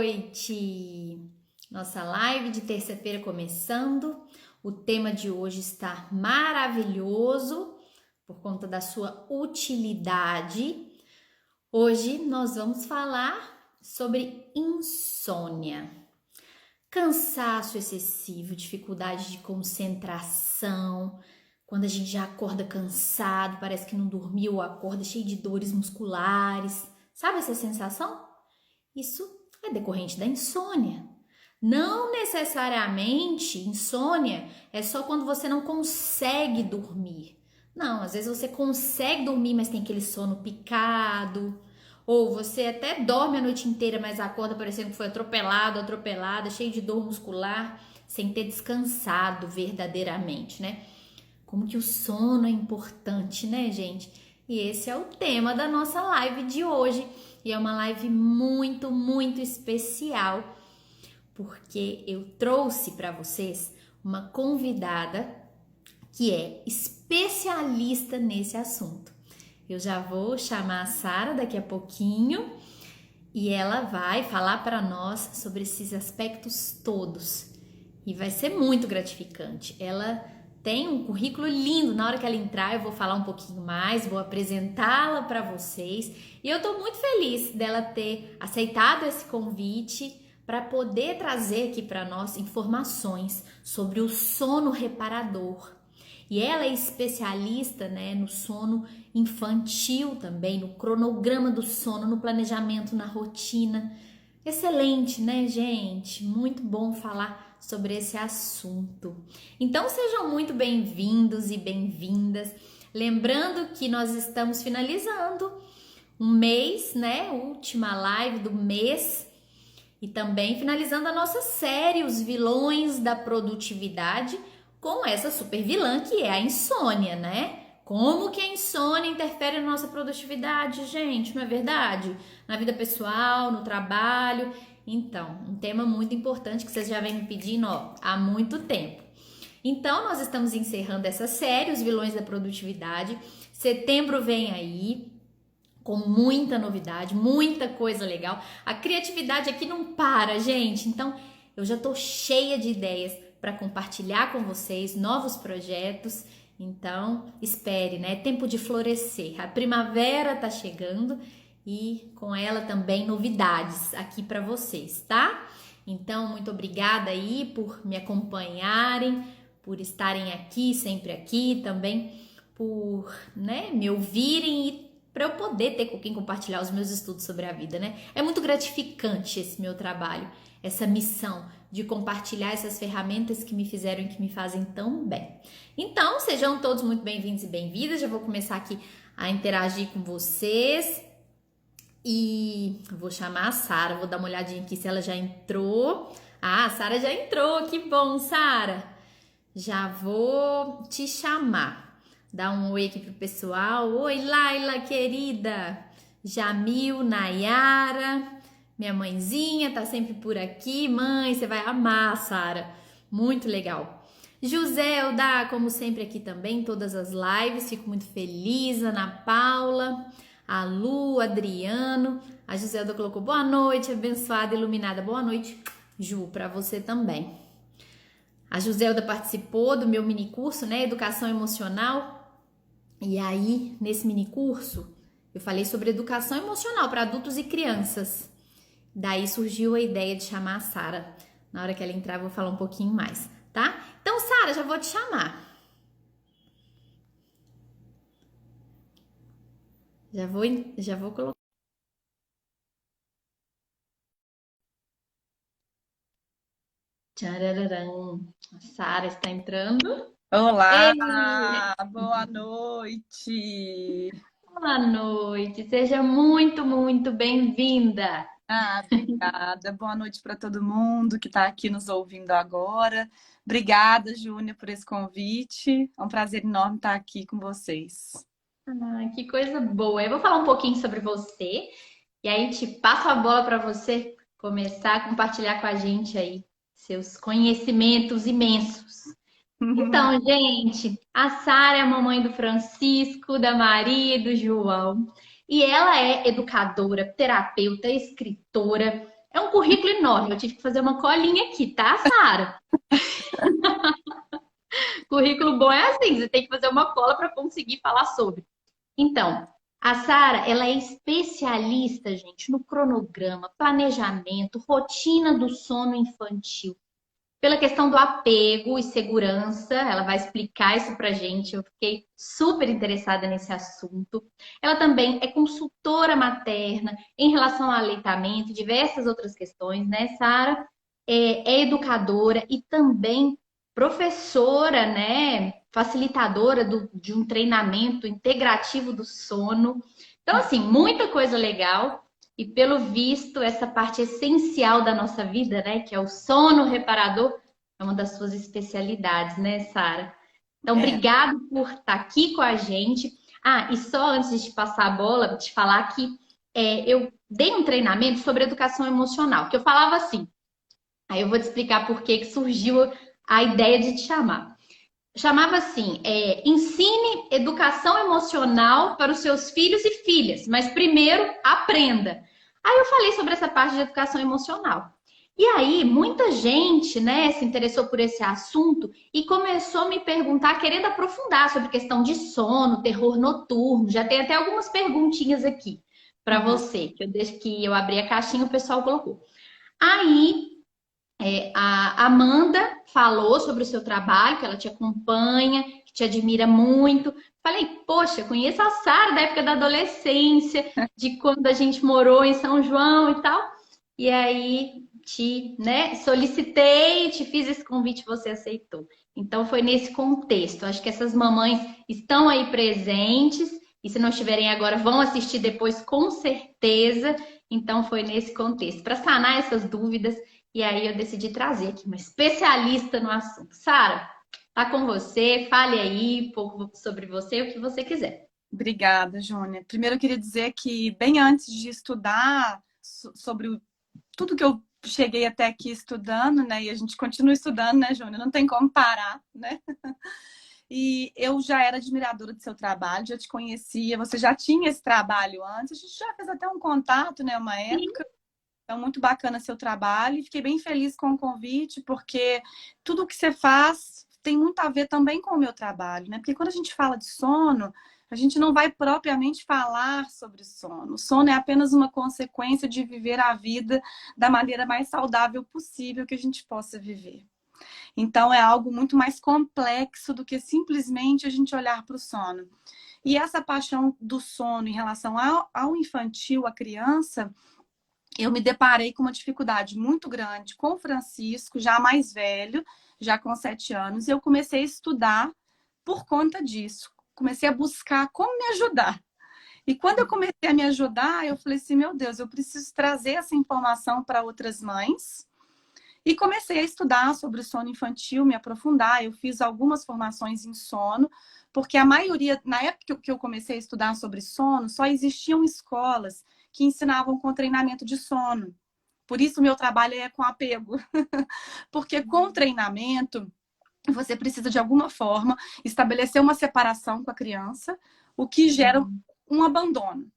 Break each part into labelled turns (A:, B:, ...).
A: noite! Nossa live de terça-feira começando. O tema de hoje está maravilhoso por conta da sua utilidade. Hoje nós vamos falar sobre insônia. Cansaço excessivo, dificuldade de concentração, quando a gente já acorda cansado, parece que não dormiu, acorda cheio de dores musculares. Sabe essa sensação? Isso é decorrente da insônia. Não necessariamente insônia é só quando você não consegue dormir. Não, às vezes você consegue dormir, mas tem aquele sono picado. Ou você até dorme a noite inteira, mas acorda parecendo que foi atropelada, cheio de dor muscular, sem ter descansado verdadeiramente, né? Como que o sono é importante, né, gente? E esse é o tema da nossa live de hoje. E é uma live muito, muito especial, porque eu trouxe para vocês uma convidada que é especialista nesse assunto. Eu já vou chamar a Sara daqui a pouquinho e ela vai falar para nós sobre esses aspectos todos. E vai ser muito gratificante. Ela tem um currículo lindo. Na hora que ela entrar, eu vou falar um pouquinho mais, vou apresentá-la para vocês. E eu tô muito feliz dela ter aceitado esse convite para poder trazer aqui para nós informações sobre o sono reparador. E ela é especialista, né, no sono infantil também, no cronograma do sono, no planejamento, na rotina. Excelente, né, gente? Muito bom falar sobre esse assunto. Então, sejam muito bem-vindos e bem-vindas. Lembrando que nós estamos finalizando um mês, né? Última live do mês. E também finalizando a nossa série, Os Vilões da Produtividade, com essa super vilã que é a insônia, né? Como que a insônia interfere na nossa produtividade, gente? Não é verdade? Na vida pessoal, no trabalho. Então, um tema muito importante que vocês já vêm me pedindo, há muito tempo. Então, nós estamos encerrando essa série, Os Vilões da Produtividade. Setembro vem aí com muita novidade, muita coisa legal. A criatividade aqui não para, gente. Então, eu já tô cheia de ideias para compartilhar com vocês novos projetos. Então, espere, né? É tempo de florescer. A primavera tá chegando e com ela também novidades aqui para vocês, tá? Então, muito obrigada aí por me acompanharem, por estarem aqui, sempre aqui, também por, né, me ouvirem e para eu poder ter com quem compartilhar os meus estudos sobre a vida, né? É muito gratificante esse meu trabalho, essa missão de compartilhar essas ferramentas que me fizeram e que me fazem tão bem. Então, sejam todos muito bem-vindos e bem-vindas. Já vou começar aqui a interagir com vocês. E vou chamar a Sara, vou dar uma olhadinha aqui se ela já entrou. Ah, a Sara já entrou, que bom, Sara! Já vou te chamar. Dá um oi aqui pro pessoal. Oi, Laila, querida! Jamil, Nayara, minha mãezinha tá sempre por aqui. Mãe, você vai amar, Sara. Muito legal. Joselda, como sempre aqui também, todas as lives. Fico muito feliz. Ana Paula, a Lu, Adriano. A Joselda colocou boa noite, abençoada, iluminada. Boa noite, Ju, para você também. A Joselda participou do meu minicurso, né? Educação Emocional. E aí, nesse minicurso, eu falei sobre educação emocional para adultos e crianças. Daí surgiu a ideia de chamar a Sara. Na hora que ela entrar, eu vou falar um pouquinho mais, tá? Então, Sara, já vou te chamar. Já vou colocar. Tchararam. A Sara está entrando.
B: Olá,
A: Ei,
B: boa noite.
A: boa noite. Seja muito, muito bem-vinda.
B: Obrigada. Boa noite para todo mundo que está aqui nos ouvindo agora. Obrigada, Júnia, por esse convite. É um prazer enorme estar aqui com vocês.
A: Que coisa boa. Eu vou falar um pouquinho sobre você e aí te passo a bola para você começar a compartilhar com a gente aí seus conhecimentos imensos. Então, gente, a Sara é a mamãe do Francisco, da Maria e do João. E ela é educadora, terapeuta, escritora, É um currículo enorme. Eu tive que fazer uma colinha aqui, tá, Sara? Currículo bom é assim, você tem que fazer uma cola para conseguir falar sobre. Então, a Sara, ela é especialista, gente, no cronograma, planejamento, rotina do sono infantil. Pela questão do apego e segurança, ela vai explicar isso pra gente. Eu fiquei super interessada nesse assunto. Ela também é consultora materna em relação ao aleitamento e diversas outras questões, né, Sara? É educadora e também professora, né? Facilitadora de um treinamento integrativo do sono. Então, assim, muita coisa legal. E pelo visto, essa parte essencial da nossa vida, né, que é o sono reparador, é uma das suas especialidades, né, Sara? Então,
B: É.
A: obrigado por estar aqui com a gente. Ah, e só antes de te passar a bola, te falar que eu dei um treinamento sobre educação emocional, que eu falava assim. Aí eu vou te explicar por que surgiu a ideia de te chamar. Chamava assim, ensine educação emocional para os seus filhos e filhas, mas primeiro aprenda. Aí eu falei sobre essa parte de educação emocional. E aí, muita gente, né, se interessou por esse assunto e começou a me perguntar, querendo aprofundar sobre questão de sono, terror noturno. Já tem até algumas perguntinhas aqui para
B: Uhum.
A: você, que eu desde que eu abri a caixinha, o pessoal colocou. Aí a Amanda falou sobre o seu trabalho, que ela te acompanha, que te admira muito. Falei, poxa, conheço a Sara da época da adolescência, de quando a gente morou em São João e tal. E aí te, né, solicitei, te fiz esse convite, você aceitou. Então foi nesse contexto. Acho que essas mamães estão aí presentes e se não estiverem agora, vão assistir depois com certeza. Então foi nesse contexto, para sanar essas dúvidas e aí eu decidi trazer aqui uma especialista no assunto. Sara, tá com você, fale aí um pouco sobre você, o que você quiser.
B: Obrigada, Júnia. Primeiro, eu queria dizer que, bem antes de estudar sobre tudo que eu cheguei até aqui estudando, né? E a gente continua estudando, né, Júnia? Não tem como parar, né? E eu já era admiradora do seu trabalho, já te conhecia, você já tinha esse trabalho antes, a gente já fez até um contato, né, uma
A: Sim.
B: época. Então, muito bacana seu trabalho e fiquei bem feliz com o convite, porque tudo o que você faz tem muito a ver também com o meu trabalho, né? Porque quando a gente fala de sono, a gente não vai propriamente falar sobre sono. O sono é apenas uma consequência de viver a vida da maneira mais saudável possível que a gente possa viver. Então, é algo muito mais complexo do que simplesmente a gente olhar para o sono. E essa paixão do sono em relação ao infantil, à criança, eu me deparei com uma dificuldade muito grande com o Francisco, já mais velho, já com 7 anos, e eu comecei a estudar por conta disso. Comecei a buscar como me ajudar. E quando eu comecei a me ajudar, eu falei assim, meu Deus, eu preciso trazer essa informação para outras mães. E comecei a estudar sobre o sono infantil, me aprofundar. Eu fiz algumas formações em sono, porque a maioria, na época que eu comecei a estudar sobre sono, só existiam escolas que ensinavam com treinamento de sono. Por isso, meu trabalho é com apego. Porque com treinamento, você precisa, de alguma forma, estabelecer uma separação com a criança, o que gera um abandono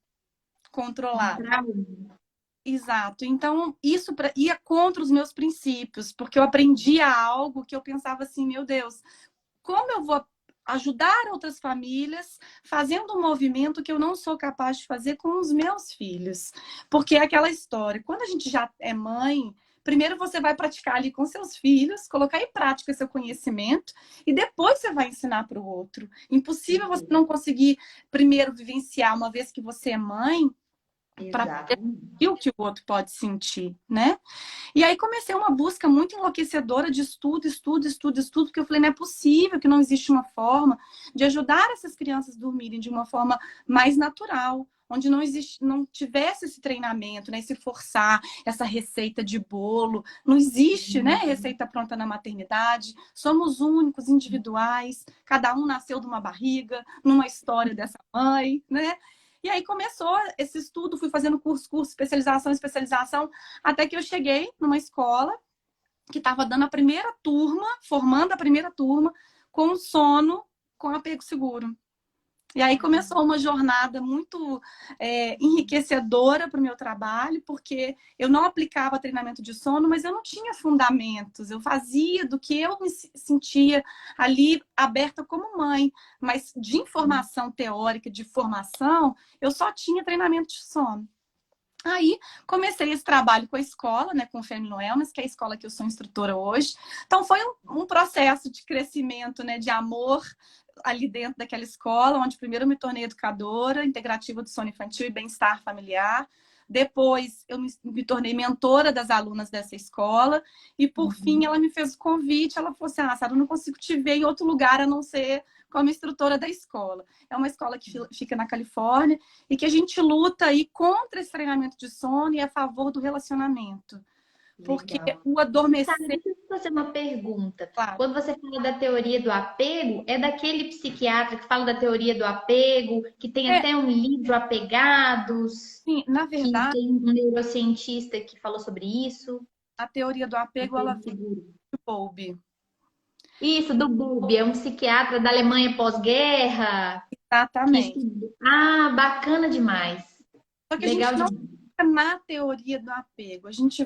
B: controlado. Exato. Então, isso ia contra os meus princípios, porque eu aprendia algo que eu pensava assim, meu Deus, como eu vou ajudar outras famílias fazendo um movimento que eu não sou capaz de fazer com os meus filhos? Porque é aquela história, quando a gente já é mãe, primeiro você vai praticar ali com seus filhos, colocar em prática seu conhecimento e depois você vai ensinar para o outro. Impossível você não conseguir primeiro vivenciar, uma vez que você é mãe, para
A: Exatamente.
B: o que o outro pode sentir, né? E aí comecei uma busca muito enlouquecedora de estudo, estudo, estudo, estudo, porque eu falei, não é possível que não existe uma forma de ajudar essas crianças a dormirem de uma forma mais natural, onde não tivesse esse treinamento, né? Esse forçar, essa receita de bolo. Não existe, né? Receita pronta na maternidade. Somos únicos, individuais. Cada um nasceu de uma barriga, numa história dessa mãe, né? E aí começou esse estudo, fui fazendo curso, especialização, especialização, até que eu cheguei numa escola que estava dando a primeira turma, formando a primeira turma, com sono com apego seguro. E aí começou uma jornada muito enriquecedora para o meu trabalho, porque eu não aplicava treinamento de sono, mas eu não tinha fundamentos. Eu fazia do que eu me sentia ali aberta como mãe, mas de informação teórica, de formação, eu só tinha treinamento de sono. Aí comecei esse trabalho com a escola, né, com o Family Wellness, que é a escola que eu sou instrutora hoje. Então foi um processo de crescimento, né, de amor ali dentro daquela escola, onde primeiro eu me tornei educadora integrativa do sono infantil e bem-estar familiar. Depois eu me tornei mentora das alunas dessa escola e por fim ela me fez o convite, ela falou assim: "Ah, Sara, eu não consigo te ver em outro lugar a não ser como instrutora da escola". É uma escola que fica na Califórnia e que a gente luta aí contra esse treinamento de sono e a favor do relacionamento. Porque
A: Legal.
B: o
A: Sabe,
B: adormecer,
A: deixa eu te fazer uma pergunta.
B: claro,
A: Quando você fala da teoria do apego, é daquele psiquiatra que fala da teoria do apego, que tem
B: é,
A: até um livro Apegados,
B: sim, na
A: que
B: verdade,
A: tem um neurocientista que falou sobre isso.
B: a teoria do apego, ela
A: Apego
B: vem
A: seguro.
B: do Bowlby.
A: Isso, do Bowlby, é um psiquiatra da Alemanha pós-guerra que
B: Exatamente.
A: estudou. Ah, bacana demais.
B: Só que a
A: Legal
B: gente não
A: demais.
B: fica na teoria do apego. A gente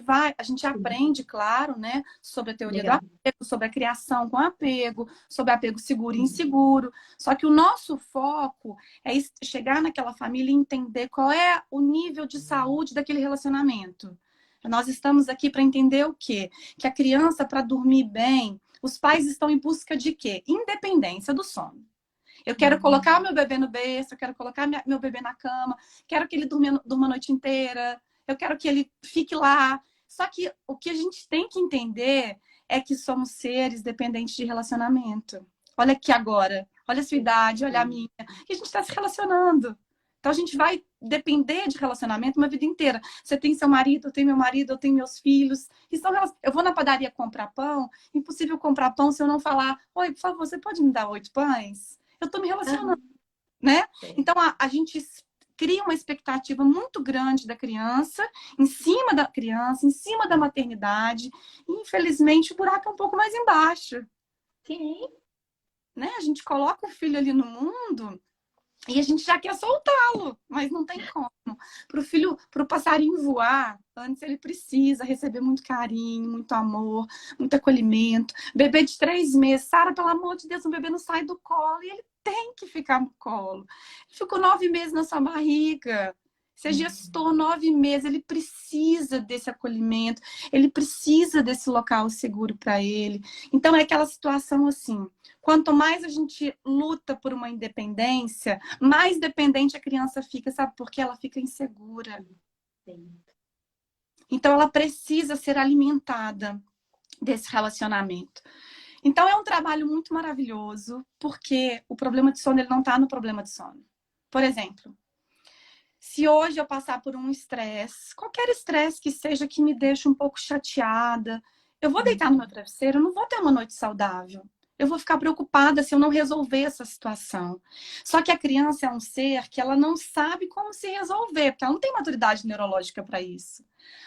B: aprende, claro, né, sobre a teoria do
A: Legal.
B: apego, sobre a criação com apego, sobre apego seguro e inseguro. Só que o nosso foco é chegar naquela família e entender qual é o nível de saúde daquele relacionamento. Nós estamos aqui para entender o quê? Que a criança, para dormir bem, os pais estão em busca de quê? Independência do sono. Eu quero colocar o meu bebê no berço, eu quero colocar meu bebê na cama, quero que ele durma a noite inteira, eu quero que ele fique lá. Só que o que a gente tem que entender é que somos seres dependentes de relacionamento. Olha aqui agora, olha a sua idade, olha a minha, e a gente está se relacionando. Então a gente vai depender de relacionamento uma vida inteira. Você tem seu marido, eu tenho meu marido, eu tenho meus filhos. Eu vou na padaria comprar pão, impossível comprar pão se eu não falar: "Oi, por favor, você pode me dar 8 pães?" Eu estou me relacionando,
A: Ah,
B: né?
A: é.
B: Então a gente cria uma expectativa muito grande da criança, em cima da criança, em cima da maternidade. E, infelizmente, o buraco é um pouco mais embaixo,
A: Sim.
B: né? A gente coloca o filho ali no mundo e a gente já quer soltá-lo, mas não tem como. Para o filho, para o passarinho voar, antes ele precisa receber muito carinho, muito amor, muito acolhimento. Bebê de 3 meses, Sara, pelo amor de Deus, o bebê não sai do colo e ele tem que ficar no colo. Ele ficou 9 meses na sua barriga. Você gestou 9 meses, ele precisa desse acolhimento, ele precisa desse local seguro para ele. Então é aquela situação assim. Quanto mais a gente luta por uma independência, mais dependente a criança fica, sabe? Porque ela fica insegura.
A: Sim.
B: Então ela precisa ser alimentada desse relacionamento. Então é um trabalho muito maravilhoso, porque o problema de sono ele não está no problema de sono. Por exemplo, se hoje eu passar por um estresse, qualquer estresse que seja que me deixe um pouco chateada, eu vou deitar no meu travesseiro, eu não vou ter uma noite saudável. Eu vou ficar preocupada se eu não resolver essa situação. Só que a criança é um ser que ela não sabe como se resolver, porque ela não tem maturidade neurológica para isso.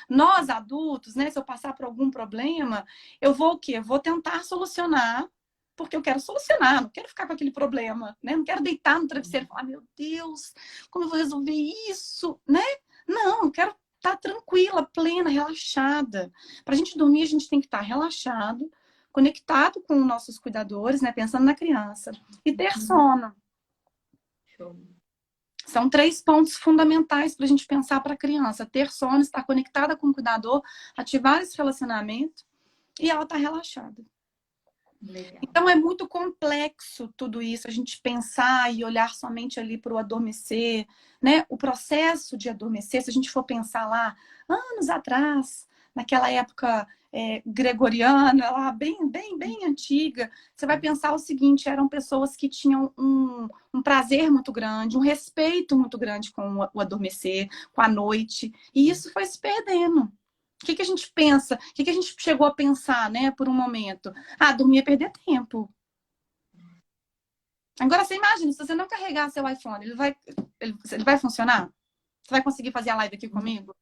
B: Nós, adultos, né, se eu passar por algum problema, eu vou o quê? Eu vou tentar solucionar, porque eu quero solucionar, não quero ficar com aquele problema, né? Não quero deitar no travesseiro e falar: meu Deus, como eu vou resolver isso, né? Não, eu quero estar tranquila, plena, relaxada. Para a gente dormir, a gente tem que estar relaxado, conectado com nossos cuidadores, né? Pensando na criança. E ter sono.
A: Show.
B: São 3 pontos fundamentais para a gente pensar para a criança. Ter sono, estar conectada com o cuidador, ativar esse relacionamento e ela estar relaxada.
A: Legal.
B: Então é muito complexo tudo isso, a gente pensar e olhar somente ali para o adormecer, né? O processo de adormecer, se a gente for pensar lá anos atrás, naquela época gregoriana, lá bem antiga, você vai pensar o seguinte: eram pessoas que tinham um prazer muito grande, um respeito muito grande com o adormecer, com a noite, e isso foi se perdendo. O que a gente pensa? O que a gente chegou a pensar, né, por um momento? Ah, dormir é perder tempo. Agora você imagina, se você não carregar seu iPhone, ele vai funcionar? Você vai conseguir fazer a live aqui comigo?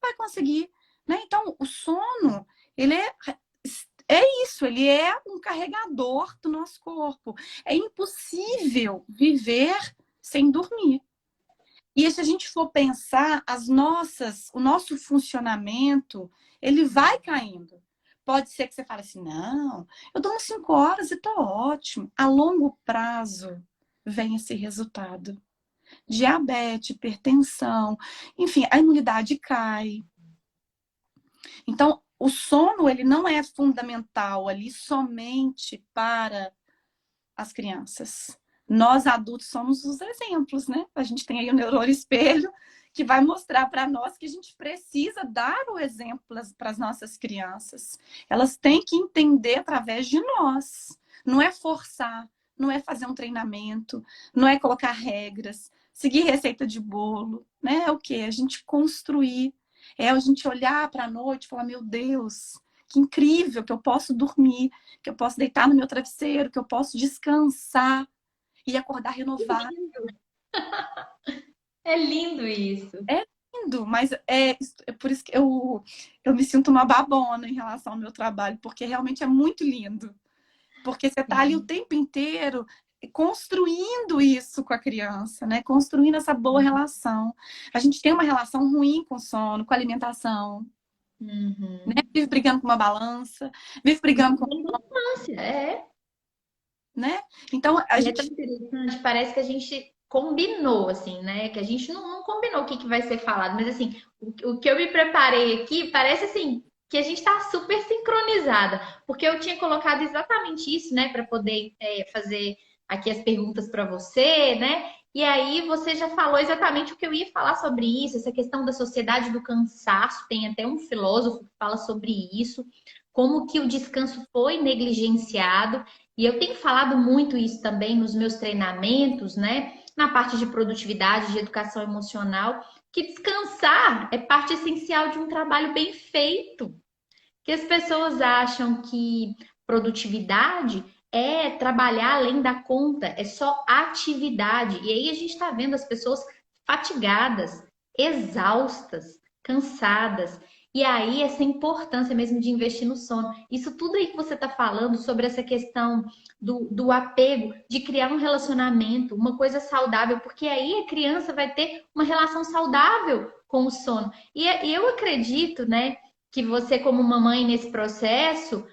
B: Vai conseguir, né? Então, o sono, ele é isso, ele é um carregador do nosso corpo. É impossível viver sem dormir. E se a gente for pensar, o nosso funcionamento, ele vai caindo. Pode ser que você fale assim, não, eu durmo 5 horas e tô ótimo. A longo prazo vem esse resultado. Diabetes, hipertensão, enfim, a imunidade cai. Então, o sono, ele não é fundamental ali somente para as crianças. Nós adultos somos os exemplos, né? A gente tem aí o neurônio espelho que vai mostrar para nós que a gente precisa dar o exemplo para as nossas crianças. Elas têm que entender através de nós. Não é forçar, não é fazer um treinamento, não é colocar regras, seguir receita de bolo, né? É o quê? A gente construir, é a gente olhar para a noite e falar, meu Deus, que incrível que eu posso dormir, que eu posso deitar no meu travesseiro, que eu posso descansar e acordar renovado.
A: É lindo isso.
B: É lindo, mas é por isso que eu me sinto uma babona em relação ao meu trabalho, porque realmente é muito lindo. Porque você está ali o tempo inteiro construindo isso com a criança, né? Construindo essa boa relação. A gente tem uma relação ruim com o sono, com a alimentação, né?
A: Uhum.
B: Vive brigando com uma balança, vive brigando com,
A: Infância, é.
B: né? Então a
A: E é tão
B: gente
A: interessante, parece que a gente combinou, assim, né? Que a gente não combinou o que vai ser falado, mas assim, o que eu me preparei aqui parece assim que a gente está super sincronizada, porque eu tinha colocado exatamente isso, né, para poder fazer aqui as perguntas para você, né? E aí você já falou exatamente o que eu ia falar sobre isso, essa questão da sociedade do cansaço, tem até um filósofo que fala sobre isso, como que o descanso foi negligenciado. E eu tenho falado muito isso também nos meus treinamentos, né? Na parte de produtividade, de educação emocional, que descansar é parte essencial de um trabalho bem feito. Que as pessoas acham que produtividade é trabalhar além da conta, é só atividade. E aí a gente está vendo as pessoas fatigadas, exaustas, cansadas. E aí essa importância mesmo de investir no sono. Isso tudo aí que você está falando sobre essa questão do apego, de criar um relacionamento, uma coisa saudável, porque aí a criança vai ter uma relação saudável com o sono. E eu acredito, né? Que você, como mamãe nesse processo,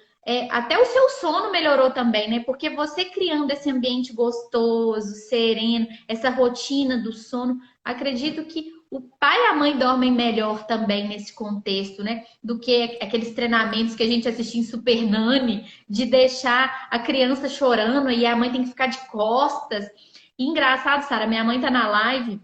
A: até o seu sono melhorou também, né? Porque você criando esse ambiente gostoso, sereno, essa rotina do sono, acredito que o pai e a mãe dormem melhor também nesse contexto, né? Do que aqueles treinamentos que a gente assiste em Super Nanny, de deixar a criança chorando e a mãe tem que ficar de costas. E engraçado, Sara, minha mãe tá na live.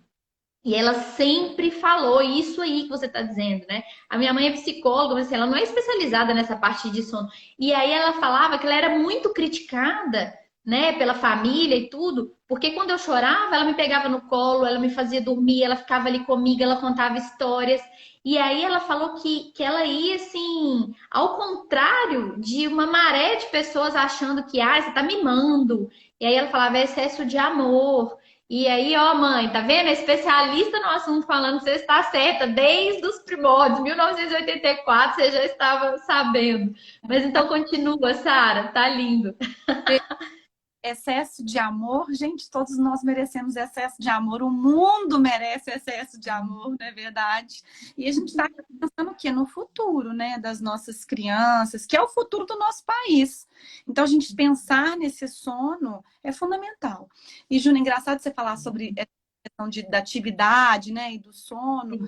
A: E ela sempre falou isso aí que você está dizendo, né? A minha mãe é psicóloga, mas assim, ela não é especializada nessa parte de sono. E aí ela falava que ela era muito criticada, né, pela família e tudo, porque quando eu chorava, ela me pegava no colo, ela me fazia dormir, ela ficava ali comigo, ela contava histórias. E aí ela falou que ela ia assim, ao contrário de uma maré de pessoas achando que, você tá mimando. E aí ela falava, é excesso de amor. E aí, ó, mãe, tá vendo? É especialista no assunto falando que você está certa desde os primórdios, 1984, você já estava sabendo. Mas então continua, Sara, tá lindo.
B: excesso de amor, gente, todos nós merecemos excesso de amor, o mundo merece excesso de amor, não é verdade? E a gente está pensando o quê? No futuro, né, das nossas crianças, que é o futuro do nosso país. Então, a gente pensar nesse sono é fundamental. E, Júlia, engraçado você falar sobre essa questão da atividade, né, e do sono.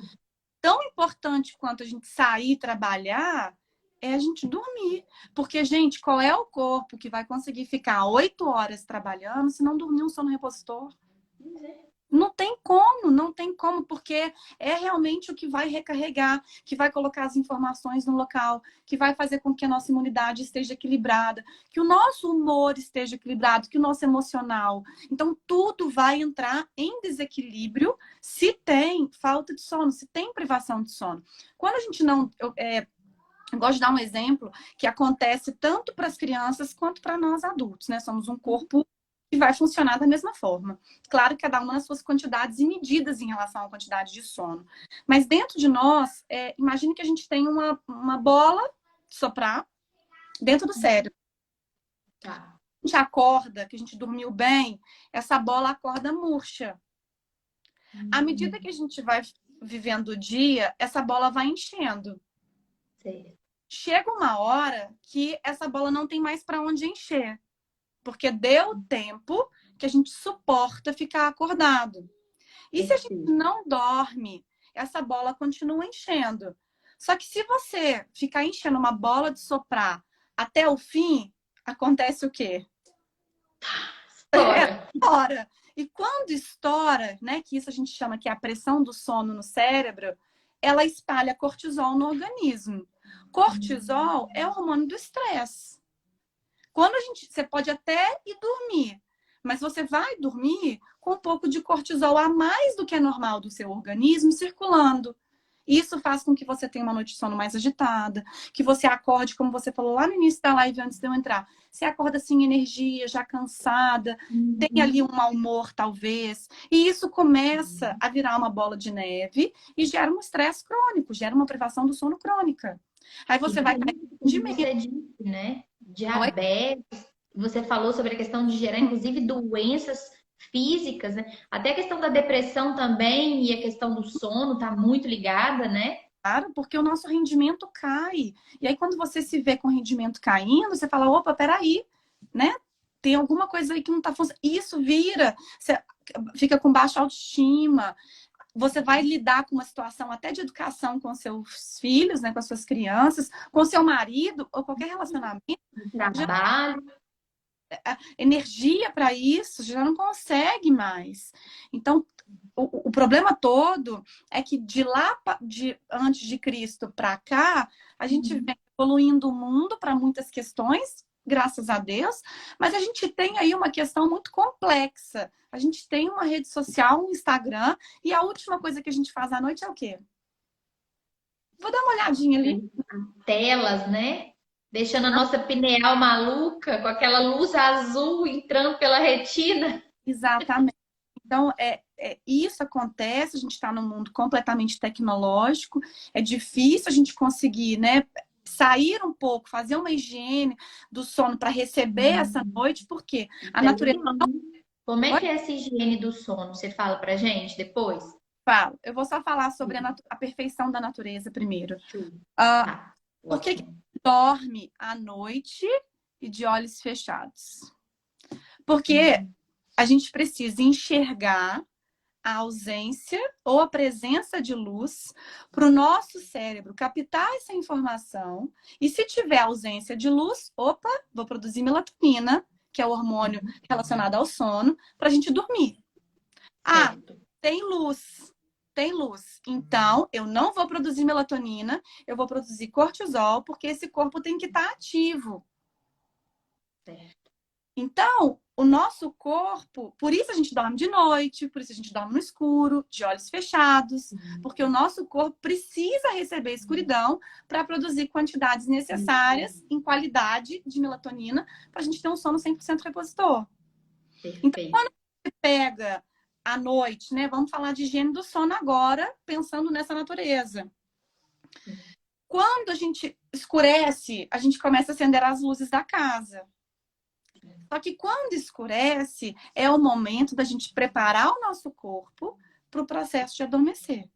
B: Tão importante quanto a gente sair e trabalhar é a gente dormir. Porque, gente, qual é o corpo que vai conseguir ficar 8 horas trabalhando se não dormir um sono repositor? Não tem como, não tem como, porque é realmente o que vai recarregar, que vai colocar as informações no local, que vai fazer com que a nossa imunidade esteja equilibrada, que o nosso humor esteja equilibrado, que o nosso emocional. Então, tudo vai entrar em desequilíbrio se tem falta de sono, se tem privação de sono. Quando a gente não. Eu gosto de dar um exemplo que acontece tanto para as crianças quanto para nós adultos, né? Somos um corpo que vai funcionar da mesma forma. Claro que cada uma nas suas quantidades e medidas em relação à quantidade de sono. Mas dentro de nós, imagine que a gente tem uma bola de soprar dentro do cérebro.
A: Tá.
B: A gente acorda, que a gente dormiu bem, essa bola acorda murcha. À medida que a gente vai vivendo o dia, essa bola vai enchendo.
A: Certo.
B: Chega uma hora que essa bola não tem mais para onde encher, porque deu o tempo que a gente suporta ficar acordado. E se a gente
A: Perfeito.
B: não dorme, essa bola continua enchendo. Só que se você ficar enchendo uma bola de soprar até o fim, acontece o quê?
A: Estoura.
B: Estoura. E quando estoura, né, que isso a gente chama que é a pressão do sono no cérebro, ela espalha cortisol no organismo. Cortisol é o hormônio do estresse. Quando você pode até ir dormir, mas você vai dormir com um pouco de cortisol a mais do que é normal do seu organismo circulando. Isso faz com que você tenha uma noite de sono mais agitada, que você acorde, como você falou lá no início da live antes de eu entrar, você acorda sem energia, já cansada, tem ali um mau humor, talvez, e isso começa a virar uma bola de neve e gera um estresse crônico, gera uma privação do sono crônica. Aí
A: E
B: você vai
A: por
B: cair
A: isso,
B: de
A: como
B: medo.
A: você disse, né? Diabetes, você falou sobre a questão de gerar, inclusive, doenças físicas, né? Até a questão da depressão também e a questão do sono tá muito ligada, né?
B: Claro, porque o nosso rendimento cai. E aí, quando você se vê com o rendimento caindo, você fala, opa, peraí, né? Tem alguma coisa aí que não tá funcionando. Isso vira, você fica com baixa autoestima. Você vai lidar com uma situação até de educação com seus filhos, né, com as suas crianças, com seu marido ou qualquer relacionamento.
A: Trabalho.
B: Energia para isso, já não consegue mais. Então, o problema todo é que de lá, de antes de Cristo para cá, a gente vem evoluindo o mundo para muitas questões, graças a Deus, mas a gente tem aí uma questão muito complexa. A gente tem uma rede social, um Instagram, e a última coisa que a gente faz à noite é o quê? Vou dar uma olhadinha ali.
A: Telas, né? Deixando a nossa pineal maluca com aquela luz azul entrando pela retina.
B: Exatamente. Então, isso acontece, a gente está num mundo completamente tecnológico, é difícil a gente conseguir, né, sair um pouco, fazer uma higiene do sono para receber essa noite, porque a natureza
A: Como é
B: Oi?
A: que é essa higiene do sono? Você fala pra gente depois?
B: fala. Eu vou só falar sobre a perfeição da natureza primeiro. Ah,
A: Tá,
B: por que que
A: ótimo.
B: dorme à noite e de olhos fechados? Porque a gente precisa enxergar a ausência ou a presença de luz para o nosso cérebro captar essa informação. E se tiver ausência de luz, opa, vou produzir melatonina, que é o hormônio relacionado ao sono, para a gente dormir. Ah,
A: Certo.
B: tem luz. Tem luz. Então, eu não vou produzir melatonina, eu vou produzir cortisol, porque esse corpo tem que estar ativo.
A: Certo.
B: Então, o nosso corpo, por isso a gente dorme de noite, por isso a gente dorme no escuro, de olhos fechados, porque o nosso corpo precisa receber escuridão para produzir quantidades necessárias em qualidade de melatonina para a gente ter um sono 100% repositor. Então,
A: Perfeito.
B: quando você pega à noite, né? Vamos falar de higiene do sono agora, pensando nessa natureza. Quando a gente escurece, a gente começa a acender as luzes da casa. Só que quando escurece, é o momento da gente preparar o nosso corpo para o processo de adormecer.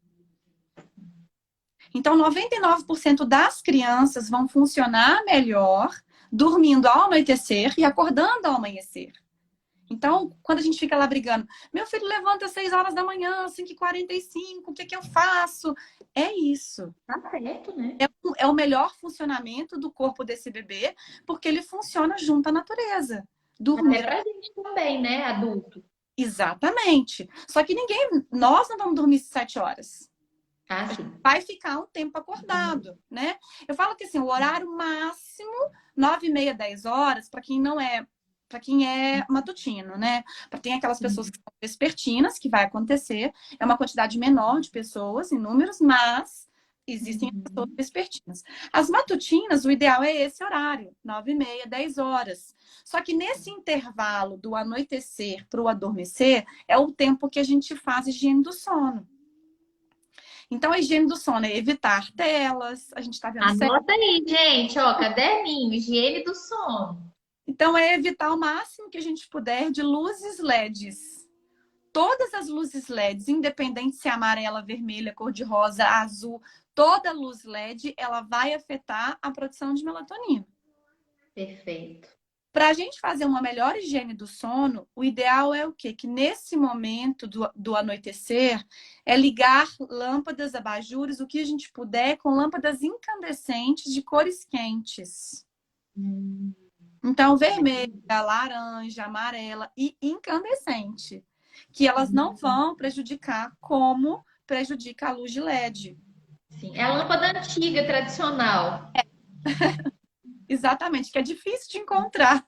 B: Então, 99% das crianças vão funcionar melhor dormindo ao anoitecer e acordando ao amanhecer. Então, quando a gente fica lá brigando, meu filho levanta às 6 horas da manhã, 5h45, o que que eu faço? É isso.
A: Tá certo, né?
B: É o melhor funcionamento do corpo desse bebê, porque ele funciona junto à natureza. Dormir.
A: Até pra gente também, né, adulto.
B: Exatamente. Só que nós não vamos dormir 7 horas.
A: Ah, sim.
B: Vai ficar um tempo acordado, né? Eu falo que assim, o horário máximo, 9h30, 10 horas, para quem é matutino, né? Tem aquelas pessoas que são vespertinas, que vai acontecer, é uma quantidade menor de pessoas em números, mas existem as pessoas vespertinas. As matutinas, o ideal é esse horário, 9h30, 10 horas. Só que nesse intervalo do anoitecer para o adormecer, é o tempo que a gente faz higiene do sono. Então, a higiene do sono é evitar telas, a gente está vendo série.
A: Anota aí, gente, ó, caderninho, higiene do sono.
B: Então, é evitar o máximo que a gente puder de luzes LEDs. todas as luzes LEDs, independente se é amarela, vermelha, cor-de-rosa, azul, toda luz LED, ela vai afetar a produção de melatonina.
A: Perfeito.
B: Para a gente fazer uma melhor higiene do sono, o ideal é o quê? Que nesse momento do anoitecer, é ligar lâmpadas, abajures, o que a gente puder, com lâmpadas incandescentes de cores quentes. Então, vermelha, laranja, amarela e incandescente. Que elas não vão prejudicar como prejudica a luz de LED.
A: Sim, é a lâmpada antiga, tradicional.
B: Exatamente, que é difícil de encontrar.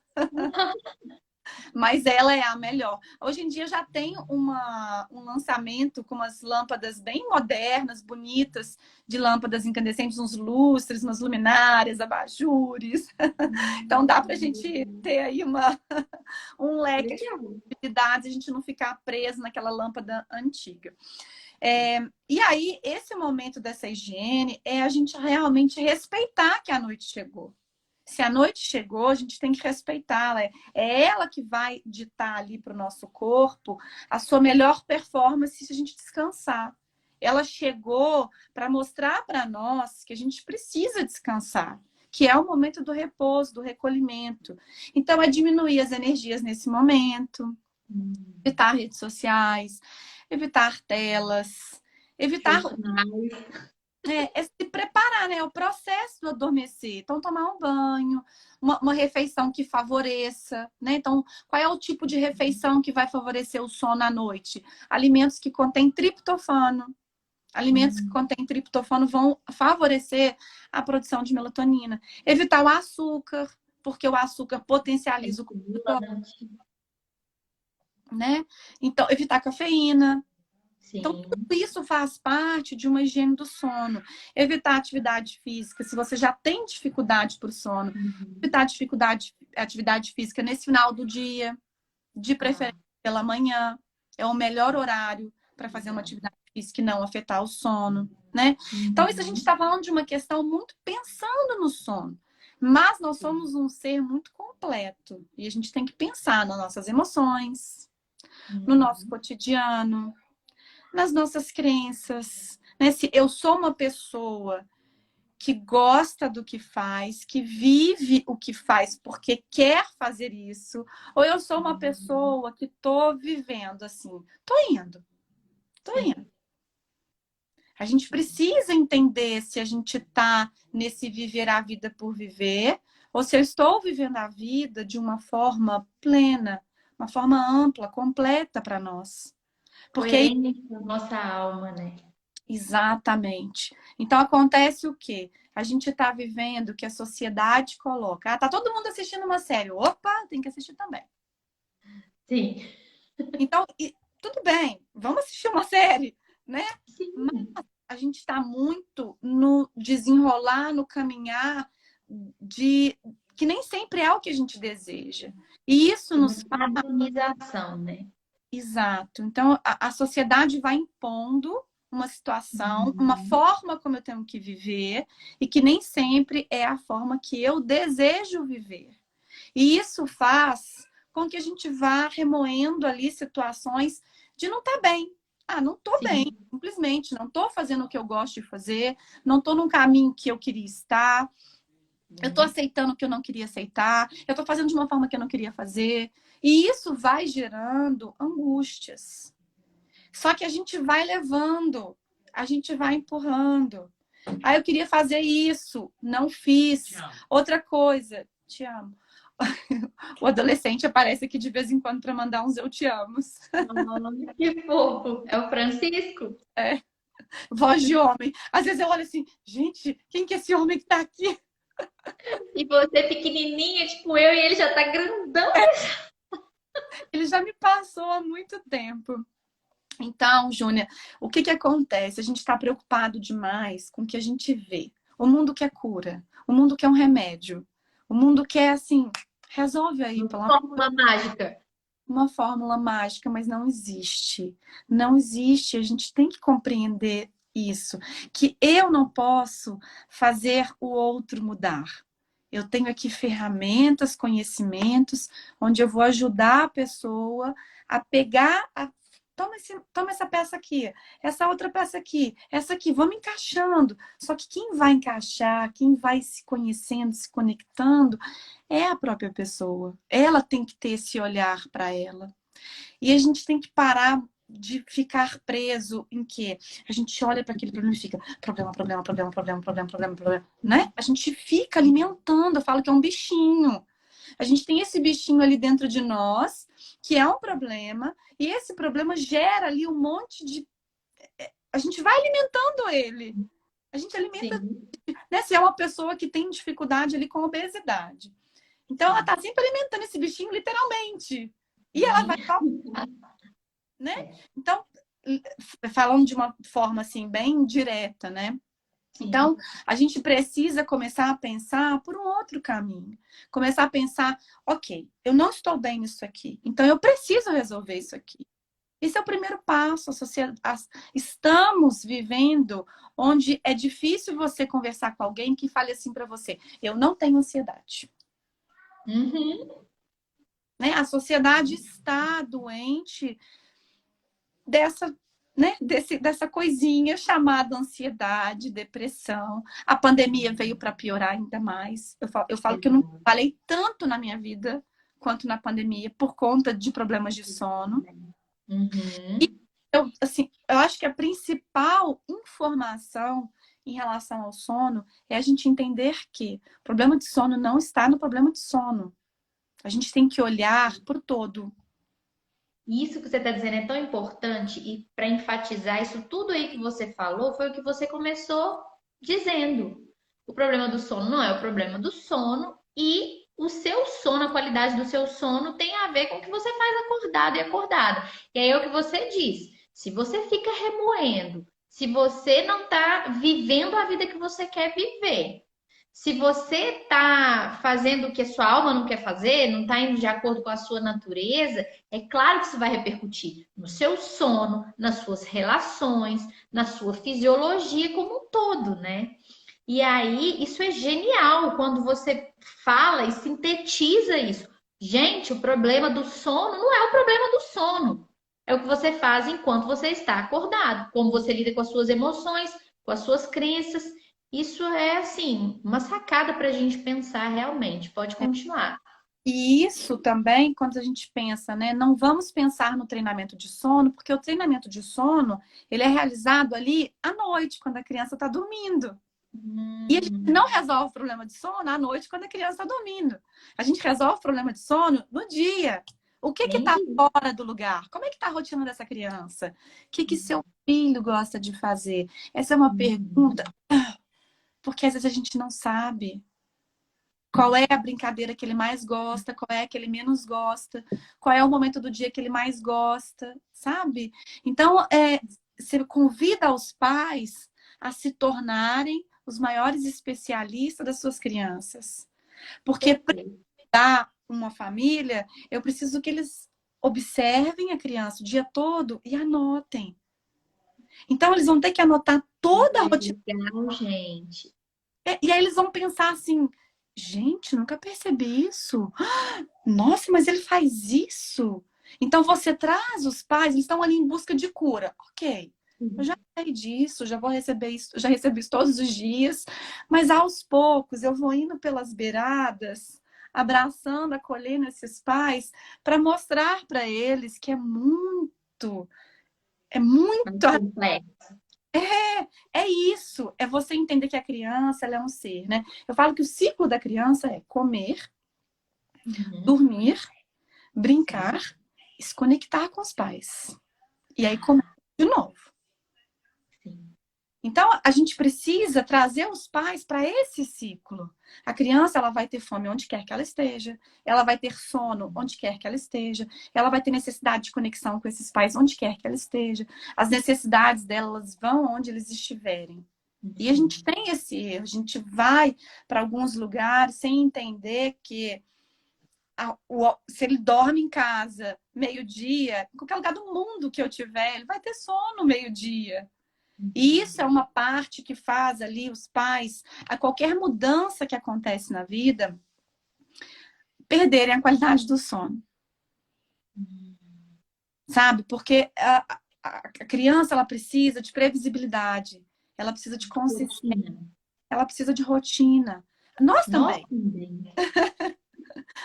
B: Mas ela é a melhor. Hoje em dia já tem um lançamento com umas lâmpadas bem modernas, bonitas, de lâmpadas incandescentes, uns lustres, umas luminárias, abajures. Então dá para a gente ter aí um leque de possibilidades, a gente não ficar preso naquela lâmpada antiga. E aí, esse momento dessa higiene é a gente realmente respeitar que a noite chegou. Se a noite chegou, a gente tem que respeitá-la. É ela que vai ditar ali para o nosso corpo a sua melhor performance se a gente descansar. Ela chegou para mostrar para nós que a gente precisa descansar, que é o momento do repouso, do recolhimento. Então, é diminuir as energias nesse momento, evitar redes sociais, evitar telas, evitar... É se preparar, né? O processo do adormecer. Então, tomar um banho, uma refeição que favoreça, né? Então, qual é o tipo de refeição que vai favorecer o sono à noite? Alimentos que contêm triptofano. Alimentos que contêm triptofano vão favorecer a produção de melatonina. Evitar o açúcar, porque o açúcar potencializa o cortisol, né? Então, evitar a cafeína.
A: Sim.
B: Então, tudo isso faz parte de uma higiene do sono. Evitar atividade física, se você já tem dificuldade para o sono. Evitar atividade física nesse final do dia, de preferência pela manhã. É o melhor horário para fazer uma atividade física e não afetar o sono, né? Então, isso a gente está falando de uma questão muito pensando no sono. Mas nós somos um ser muito completo. E a gente tem que pensar nas nossas emoções, no nosso cotidiano, nas nossas crenças, né? Se eu sou uma pessoa que gosta do que faz, que vive o que faz porque quer fazer isso, ou eu sou uma pessoa que tô vivendo assim, tô indo. A gente precisa entender se a gente tá nesse viver a vida por viver, ou se eu estou vivendo a vida de uma forma plena, uma forma ampla, completa para nós. Porque
A: coerente com a nossa alma, né?
B: exatamente. Então acontece o quê? A gente está vivendo o que a sociedade coloca. Ah, tá todo mundo assistindo uma série. Opa, tem que assistir também.
A: Sim.
B: Então, tudo bem, vamos assistir uma série, né?
A: Sim.
B: Mas a gente está muito no desenrolar, no caminhar de que nem sempre é o que a gente deseja. E isso nos faz
A: padronização, né?
B: Exato. Então, a sociedade vai impondo uma situação, uma forma como eu tenho que viver, e que nem sempre é a forma que eu desejo viver. E isso faz com que a gente vá remoendo ali situações de não estar bem. Ah, não estou bem, simplesmente, não estou fazendo o que eu gosto de fazer, não estou num caminho que eu queria estar, eu estou aceitando o que eu não queria aceitar, eu estou fazendo de uma forma que eu não queria fazer. E isso vai gerando angústias. Só que a gente vai levando, a gente vai empurrando. Ah, eu queria fazer isso, não fiz. Outra coisa, te amo. O adolescente aparece aqui de vez em quando para mandar uns eu te amo.
A: Que fofo. É o Francisco?
B: É. Voz de homem. Às vezes eu olho assim, gente, quem que é esse homem que tá aqui?
A: E você pequenininha, tipo eu, e ele já tá grandão.
B: Ele já me passou há muito tempo. Então, Júnia, o que acontece? A gente está preocupado demais com o que a gente vê. O mundo quer cura, o mundo quer um remédio, o mundo quer, assim, resolve aí, pelo amor.
A: Fórmula mágica.
B: Uma fórmula mágica, mas não existe. Não existe. A gente tem que compreender isso. Que eu não posso fazer o outro mudar. Eu tenho aqui ferramentas, conhecimentos, onde eu vou ajudar a pessoa a pegar toma essa peça aqui, essa outra peça aqui, essa aqui, vamos encaixando. Só que quem vai encaixar, quem vai se conhecendo, se conectando, é a própria pessoa. Ela tem que ter esse olhar para ela. E a gente tem que parar de ficar preso em que a gente olha para aquele problema e fica problema, problema, problema, problema, problema, problema, problema, né? A gente fica alimentando, eu falo que é um bichinho. A gente tem esse bichinho ali dentro de nós, que é um problema, e esse problema gera ali um monte de. A gente vai alimentando ele. A gente alimenta,
A: Sim.
B: né? Se é uma pessoa que tem dificuldade ali com obesidade. Então, ela tá sempre alimentando esse bichinho, literalmente. E ela vai, né?
A: É,
B: Então, falando de uma forma assim, bem direta, né? Então,
A: sim.
B: a gente precisa começar a pensar por um outro caminho. Começar a pensar, ok, eu não estou bem nisso aqui, então eu preciso resolver isso aqui. Esse é o primeiro passo. Estamos vivendo onde é difícil você conversar com alguém que fale assim para você: eu não tenho ansiedade.
A: Uhum.
B: Né? A sociedade está doente dessa, né, dessa coisinha chamada ansiedade, depressão. A pandemia veio para piorar ainda mais. Eu falo que eu não falei tanto na minha vida quanto na pandemia por conta de problemas de sono. E
A: Uhum.
B: eu acho que a principal informação em relação ao sono é a gente entender que o problema de sono não está no problema de sono. A gente tem que olhar para o todo.
A: Isso que você está dizendo é tão importante e para enfatizar isso tudo aí que você falou foi o que você começou dizendo. O problema do sono não é o problema do sono e o seu sono, a qualidade do seu sono tem a ver com o que você faz acordado e acordada. E aí é o que você diz. Se você fica remoendo, se você não está vivendo a vida que você quer viver, se você está fazendo o que a sua alma não quer fazer, não está indo de acordo com a sua natureza, é claro que isso vai repercutir no seu sono, nas suas relações, na sua fisiologia como um todo, né? E aí, isso é genial quando você fala e sintetiza isso. Gente, o problema do sono não é o problema do sono. É o que você faz enquanto você está acordado, como você lida com as suas emoções, com as suas crenças. Isso é, assim, uma sacada para a gente pensar realmente. Pode continuar.
B: E isso também, quando a gente pensa, né? Não vamos pensar no treinamento de sono, porque o treinamento de sono, ele é realizado ali à noite, quando a criança está dormindo. E a gente não
A: Hum,
B: resolve o problema de sono à noite, quando a criança está dormindo. A gente resolve o problema de sono no dia. O que
A: bem
B: está
A: disso.
B: fora do lugar? Como é que está a rotina dessa criança? O que seu filho gosta de fazer? Essa é uma
A: Uhum.
B: pergunta, porque às vezes a gente não sabe. Qual é a brincadeira que ele mais gosta? Qual é a que ele menos gosta? Qual é o momento do dia que ele mais gosta? Sabe? Então, você convida os pais a se tornarem os maiores especialistas das suas crianças. Porque
A: Perfeito.
B: para uma família, eu preciso que eles observem a criança o dia todo e anotem. Então, eles vão ter que anotar toda a rotina.
A: Legal, gente.
B: E aí eles vão pensar assim: gente, nunca percebi isso. Nossa, mas ele faz isso? Então você traz os pais, eles estão ali em busca de cura. Ok, eu já sei disso, já vou receber isso, já recebi isso todos os dias, mas aos poucos eu vou indo pelas beiradas, abraçando, acolhendo esses pais, para mostrar para eles que é
A: Mais
B: muito,
A: complexo.
B: é isso, é você entender que a criança ela é um ser, né? Eu falo que o ciclo da criança é comer,
A: Uhum.
B: dormir, brincar e se conectar com os pais. E aí começa de novo.
A: Sim.
B: Então, a gente precisa trazer os pais para esse ciclo. A criança, ela vai ter fome onde quer que ela esteja, ela vai ter sono onde quer que ela esteja, ela vai ter necessidade de conexão com esses pais onde quer que ela esteja. As necessidades delas vão onde eles estiverem. E a gente
A: Sim.
B: tem esse erro, a gente vai para alguns lugares sem entender que se ele dorme em casa meio-dia, em qualquer lugar do mundo que eu tiver, ele vai ter sono meio-dia. E isso é uma parte que faz ali os pais, a qualquer mudança que acontece na vida, perderem a qualidade do sono. sabe? Porque a criança, ela precisa de previsibilidade, ela precisa de consistência,
A: Rotina.
B: ela precisa de rotina. Nós
A: Nós
B: também.
A: também.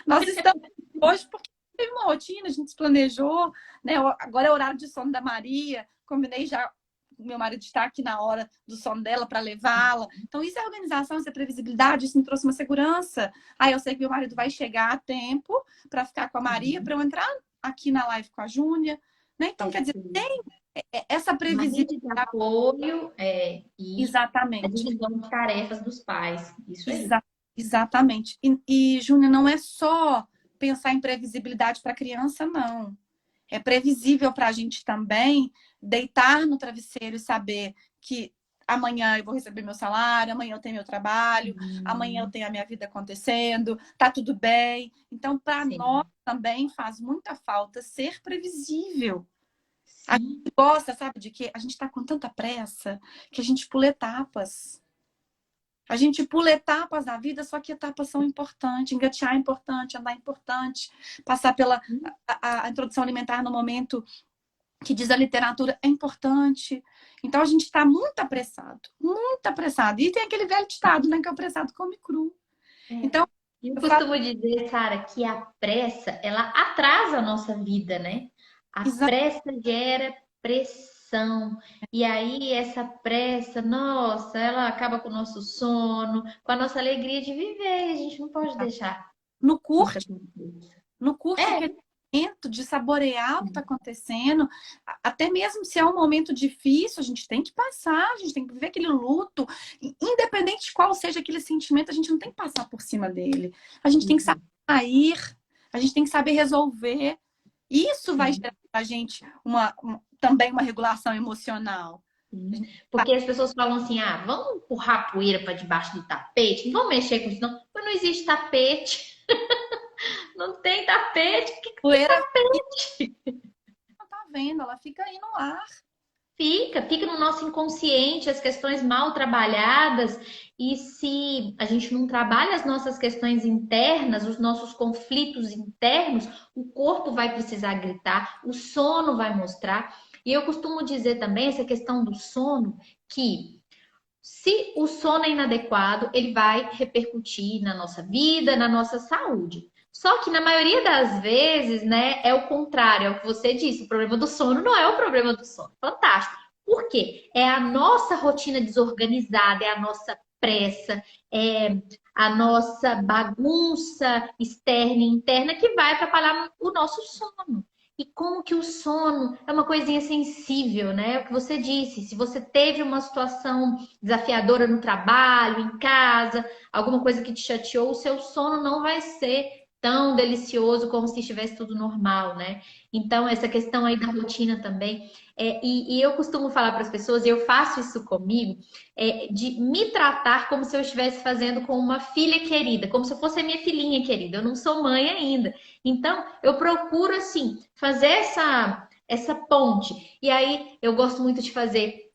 B: Nós estamos hoje porque teve uma rotina, a gente se planejou, né? Agora é o horário de sono da Maria, combinei já o meu marido estar aqui na hora do sono dela para levá-la. Então, isso é organização, isso é previsibilidade, isso me trouxe uma segurança. Aí eu sei que meu marido vai chegar a tempo para ficar com a Maria, para eu entrar aqui na live com a Júnia, né? Então, quer dizer,
A: Perfeito.
B: essa
A: Uma
B: previsibilidade.
A: rede de apoio e a
B: Exatamente.
A: divisão de tarefas dos pais. Isso aí.
B: Exa exatamente. Júnior, não é só pensar em previsibilidade para a criança, não. É previsível para a gente também deitar no travesseiro e saber que amanhã eu vou receber meu salário, amanhã eu tenho meu trabalho, amanhã eu
A: Hum,
B: tenho a minha vida acontecendo, tá tudo bem. Então, para nós
A: sim,
B: também faz muita falta ser previsível. A
A: sim.
B: gente gosta, sabe, de que a gente está com tanta pressa que a gente pula etapas. A gente pula etapas na vida, só que etapas são importantes. Engatear é importante, andar é importante, passar pela a introdução alimentar no momento que diz a literatura é importante. Então a gente está muito apressado, muito apressado. E tem aquele velho ditado, né, que é o apressado come cru.
A: É.
B: Então
A: Eu
B: eu falo
A: costumo dizer, Sara, que a pressa, ela atrasa a nossa vida, né? A
B: exa-
A: pressa gera pressão. E aí, essa pressa, nossa, ela acaba com o nosso sono, com a nossa alegria de viver. A gente não pode deixar
B: no
A: isso
B: curte,
A: acontecer.
B: no curte
A: É,
B: aquele momento de saborear o que está acontecendo, até mesmo se é um momento difícil, a gente tem que passar, a gente tem que viver aquele luto, independente de qual seja aquele sentimento, a gente não tem que passar por cima dele. A gente tem que saber sair, a gente tem que saber resolver. Isso vai
A: sim.
B: gerar para a gente também uma regulação emocional. A
A: Sim.
B: gente
A: Porque as pessoas falam assim, ah, vamos empurrar poeira para debaixo do tapete, não vamos mexer com isso, não. Mas não existe tapete, não tem tapete, que
B: poeira
A: tapete?
B: não tá vendo, ela fica aí no ar.
A: Fica no nosso inconsciente as questões mal trabalhadas, e se a gente não trabalha as nossas questões internas, os nossos conflitos internos, o corpo vai precisar gritar, o sono vai mostrar. E eu costumo dizer também essa questão do sono, que se o sono é inadequado, ele vai repercutir na nossa vida, na nossa saúde. Só que na maioria das vezes, né, é o contrário, é o que você disse, o problema do sono não é o problema do sono. Fantástico. Por quê? É a nossa rotina desorganizada, é a nossa pressa, é a nossa bagunça externa e interna que vai atrapalhar o nosso sono. E como que o sono é uma coisinha sensível, né? É o que você disse, se você teve uma situação desafiadora no trabalho, em casa, alguma coisa que te chateou, o seu sono não vai ser tão delicioso como se estivesse tudo normal, né? Então, essa questão aí da rotina também. E eu costumo falar para as pessoas, e eu faço isso comigo, de me tratar como se eu estivesse fazendo com uma filha querida, como se eu fosse a minha filhinha querida. Eu não sou mãe ainda. Então, eu procuro, assim, fazer essa ponte. E aí, eu gosto muito de fazer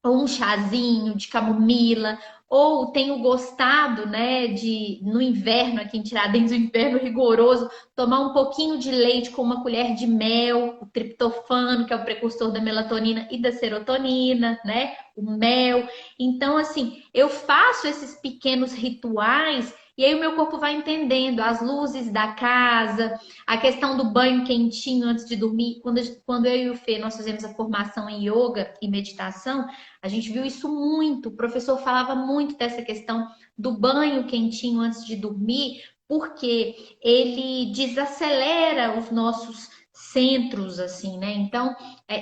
A: ou um chazinho de camomila, ou tenho gostado, né, de no inverno, aqui em Tiradentes, o inverno rigoroso, tomar um pouquinho de leite com uma colher de mel, o triptofano, que é o precursor da melatonina e da serotonina, né, o mel. Então, assim, eu faço esses pequenos rituais e aí o meu corpo vai entendendo as luzes da casa, a questão do banho quentinho antes de dormir. Quando eu e o Fê nós fizemos a formação em yoga e meditação, a gente viu isso muito. O professor falava muito dessa questão do banho quentinho antes de dormir, porque ele desacelera os nossos centros, assim, né? Então,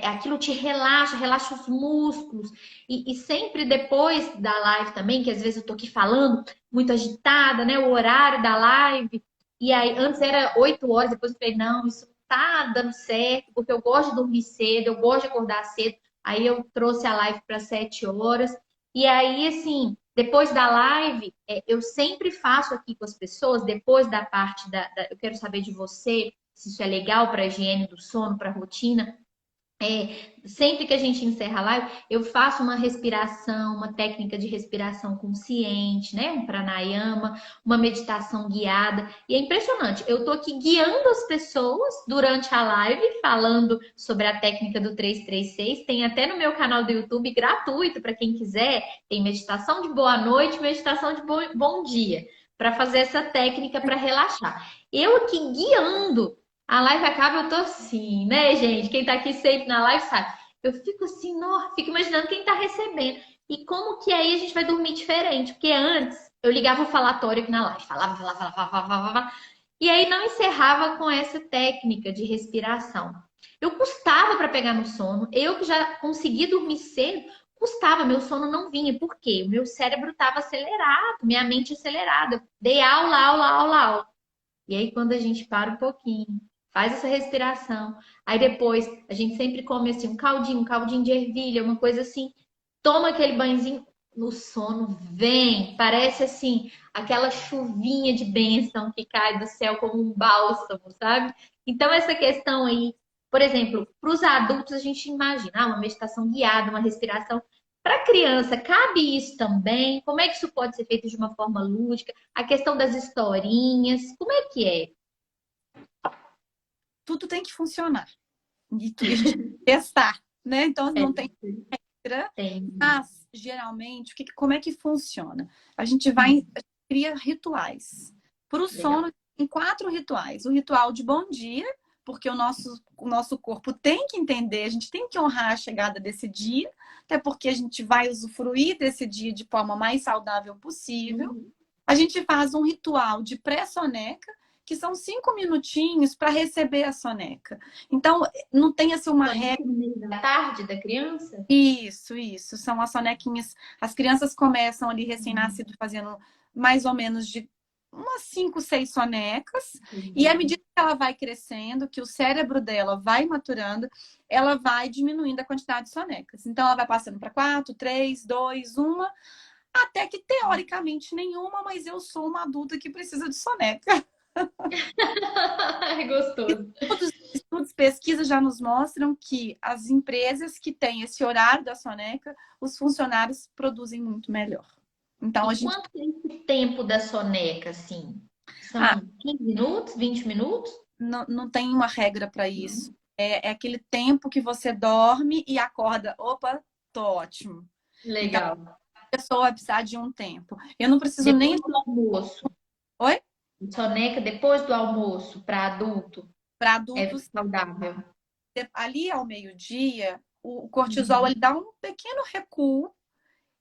A: aquilo te relaxa, relaxa os músculos. E sempre depois da live também, que às vezes eu tô aqui falando, muito agitada, né? O horário da live. E aí, antes era 8 horas, depois eu falei, não, isso tá dando certo, porque eu gosto de dormir cedo, eu gosto de acordar cedo. Aí eu trouxe a live para 7 horas. E aí, assim, depois da live, eu sempre faço aqui com as pessoas, depois da parte eu quero saber de você, se isso é legal para a higiene do sono, para a rotina. Sempre que a gente encerra a live, eu faço uma respiração, uma técnica de respiração consciente, né? Um pranayama, uma meditação guiada. E é impressionante. Eu tô aqui guiando as pessoas durante a live, falando sobre a técnica do 336. Tem até no meu canal do YouTube gratuito para quem quiser. Tem meditação de boa noite, meditação de bom dia, para fazer essa técnica para relaxar. Eu aqui guiando. A live acaba, eu tô assim, né, gente? Quem tá aqui sempre na live sabe. Eu fico assim, fico imaginando quem tá recebendo. E como que aí a gente vai dormir diferente? Porque antes eu ligava o falatório aqui na live, falava. E aí não encerrava com essa técnica de respiração. Eu custava para pegar no sono. Eu que já consegui dormir cedo, custava, meu sono não vinha. Por quê? O meu cérebro estava acelerado, minha mente acelerada. Eu dei aula. E aí, quando a gente para um pouquinho, faz essa respiração, aí depois a gente sempre come assim um caldinho de ervilha, uma coisa assim, toma aquele banhozinho, no sono vem, parece assim, aquela chuvinha de bênção que cai do céu como um bálsamo, sabe? Então, essa questão aí, por exemplo, para os adultos, a gente imagina uma meditação guiada, uma respiração. Para criança, cabe isso também? Como é que isso pode ser feito de uma forma lúdica? A questão das historinhas, como é que é?
B: Tudo tem que funcionar. E a gente tem que testar, né? Então,
A: É,
B: não tem regra,
A: tem.
B: mas, geralmente, como é que funciona? A gente vai, cria rituais. Para o
A: Legal.
B: sono, tem 4 rituais. O ritual de bom dia, porque o nosso corpo tem que entender, a gente tem que honrar a chegada desse dia, até porque a gente vai usufruir desse dia de forma mais saudável possível.
A: Uhum.
B: A gente faz um ritual de pré-soneca, que são 5 minutinhos para receber a soneca. Então, não tem assim uma regra.
A: Soneca no meio da tarde da criança?
B: Isso. São as sonequinhas. As crianças começam ali recém-nascido fazendo mais ou menos de umas 5, 6 sonecas. E à medida que ela vai crescendo, que o cérebro dela vai maturando, ela vai diminuindo a quantidade de sonecas. Então, ela vai passando para 4, 3, 2, 1, até que teoricamente nenhuma, mas eu sou uma adulta que precisa de soneca.
A: É gostoso.
B: Estudos, pesquisas já nos mostram que as empresas que têm esse horário da soneca, os funcionários produzem muito melhor. Então, a
A: E
B: gente.
A: quanto é esse tempo da soneca, assim?
B: Ah,
A: São 15 minutos, 20 minutos?
B: não tem uma regra para isso. É aquele tempo que você dorme e acorda. Opa, tô ótimo. Então,
A: Legal.
B: a pessoa vai precisar de um tempo. Eu não preciso nem.
A: Depois do almoço.
B: Oi?
A: Soneca depois do almoço para adulto
B: Para
A: é
B: adultos,
A: saudável.
B: ali ao meio-dia, o cortisol
A: Uhum.
B: ele dá um pequeno recuo.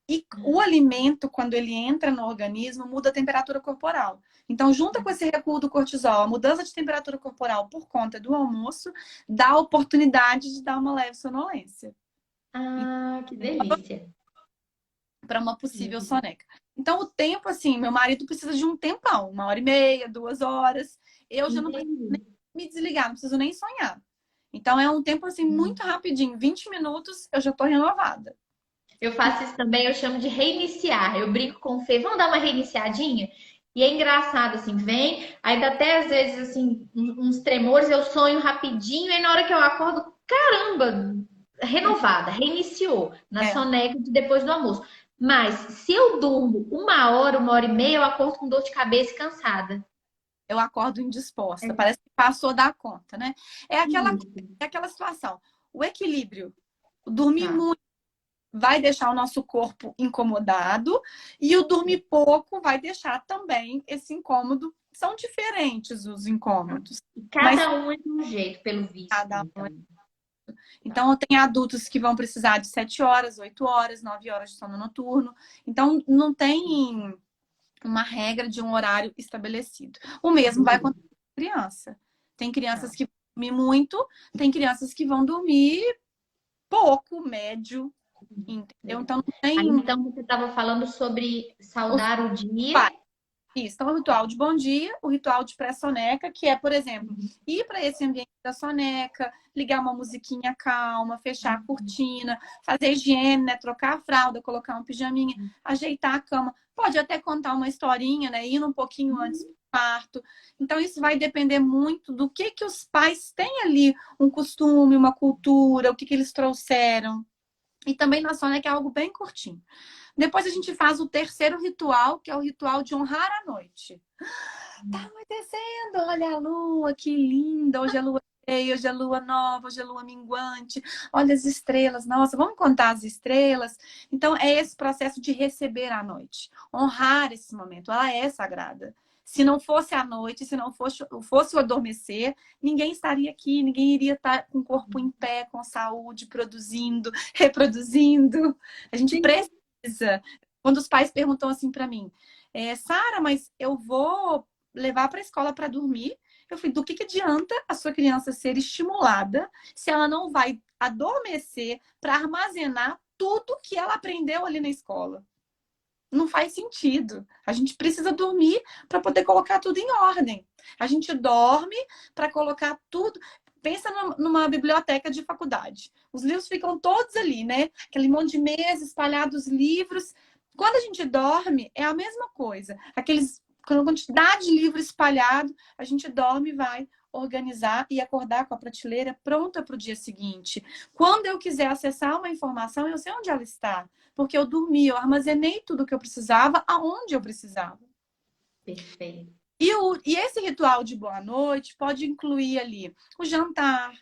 B: E o alimento, quando ele entra no organismo, muda a temperatura corporal. Então, junto com esse recuo do cortisol, a mudança de temperatura corporal por conta do almoço, dá a oportunidade de dar uma leve sonolência.
A: Ah, que delícia.
B: Para uma possível soneca. Então, o tempo, assim, meu marido precisa de um tempão, 1h30, 2 horas. Eu já não preciso
A: Entendi.
B: nem me desligar, não preciso nem sonhar. Então, é um tempo, assim, muito rapidinho. 20 minutos, eu já estou renovada.
A: Eu faço isso também, eu chamo de reiniciar. Eu brinco com o Fê, vamos dar uma reiniciadinha? E é engraçado, assim, vem, aí dá até às vezes, assim, uns tremores, eu sonho rapidinho, e aí na hora que eu acordo, caramba, renovada, reiniciou, na
B: É,
A: soneca de depois do almoço. Mas se eu durmo 1 hora e meia, eu acordo com dor de cabeça e cansada.
B: eu acordo indisposta. Parece que passou da conta, né? É aquela,
A: Isso.
B: é aquela situação. O equilíbrio. O dormir
A: Tá.
B: muito vai deixar o nosso corpo incomodado e o dormir pouco vai deixar também esse incômodo. São diferentes os incômodos,
A: E
B: mas
A: cada um é de um jeito, pelo visto,
B: cada um.
A: então. Tá.
B: Então, tem adultos que vão precisar de 7 horas, 8 horas, 9 horas de sono noturno. Então, não tem uma regra de um horário estabelecido. O mesmo vai acontecer com criança. Tem crianças
A: Tá.
B: que vão dormir muito, tem crianças que vão dormir pouco, médio, entendeu?
A: Legal.
B: Então não
A: Aí,
B: tem
A: então, você estava falando sobre
B: os
A: saudar o dia.
B: pais. Isso. Então, o ritual de bom dia, o ritual de pré-soneca, que é, por exemplo, ir para esse ambiente da soneca, ligar uma musiquinha calma, fechar a cortina, fazer higiene, né? Trocar a fralda, colocar um pijaminha, ajeitar a cama. pode até contar uma historinha, né? Indo um pouquinho antes do parto. Então, isso vai depender muito do que os pais têm ali, um costume, uma cultura, o que eles trouxeram. E também na Sônia, que é algo bem curtinho. Depois a gente faz o terceiro ritual, que é o ritual de honrar a noite. Tá anoitecendo, olha a lua, que linda. Hoje é lua cheia, hoje é lua nova, hoje é lua minguante. Olha as estrelas, nossa, vamos contar as estrelas. Então, é esse processo de receber a noite, honrar esse momento. Ela é sagrada. Se não fosse a noite, se não fosse o adormecer, ninguém estaria aqui, ninguém iria estar com o corpo em pé, com saúde, produzindo, reproduzindo. A gente precisa. Quando os pais perguntam assim para mim, Sara, mas eu vou levar para a escola para dormir. Eu falei, do que adianta a sua criança ser estimulada se ela não vai adormecer para armazenar tudo que ela aprendeu ali na escola? Não faz sentido. A gente precisa dormir para poder colocar tudo em ordem. A gente dorme para colocar tudo. Pensa numa biblioteca de faculdade. Os livros ficam todos ali, né? Aquele monte de mesa, espalhados livros. Quando a gente dorme, é a mesma coisa. Aquela quantidade de livro espalhado, a gente dorme e vai organizar e acordar com a prateleira pronta para o dia seguinte. Quando eu quiser acessar uma informação, eu sei onde ela está. Porque eu dormi, eu armazenei tudo que eu precisava, aonde eu precisava.
A: Perfeito.
B: E esse ritual de boa noite pode incluir ali o jantar,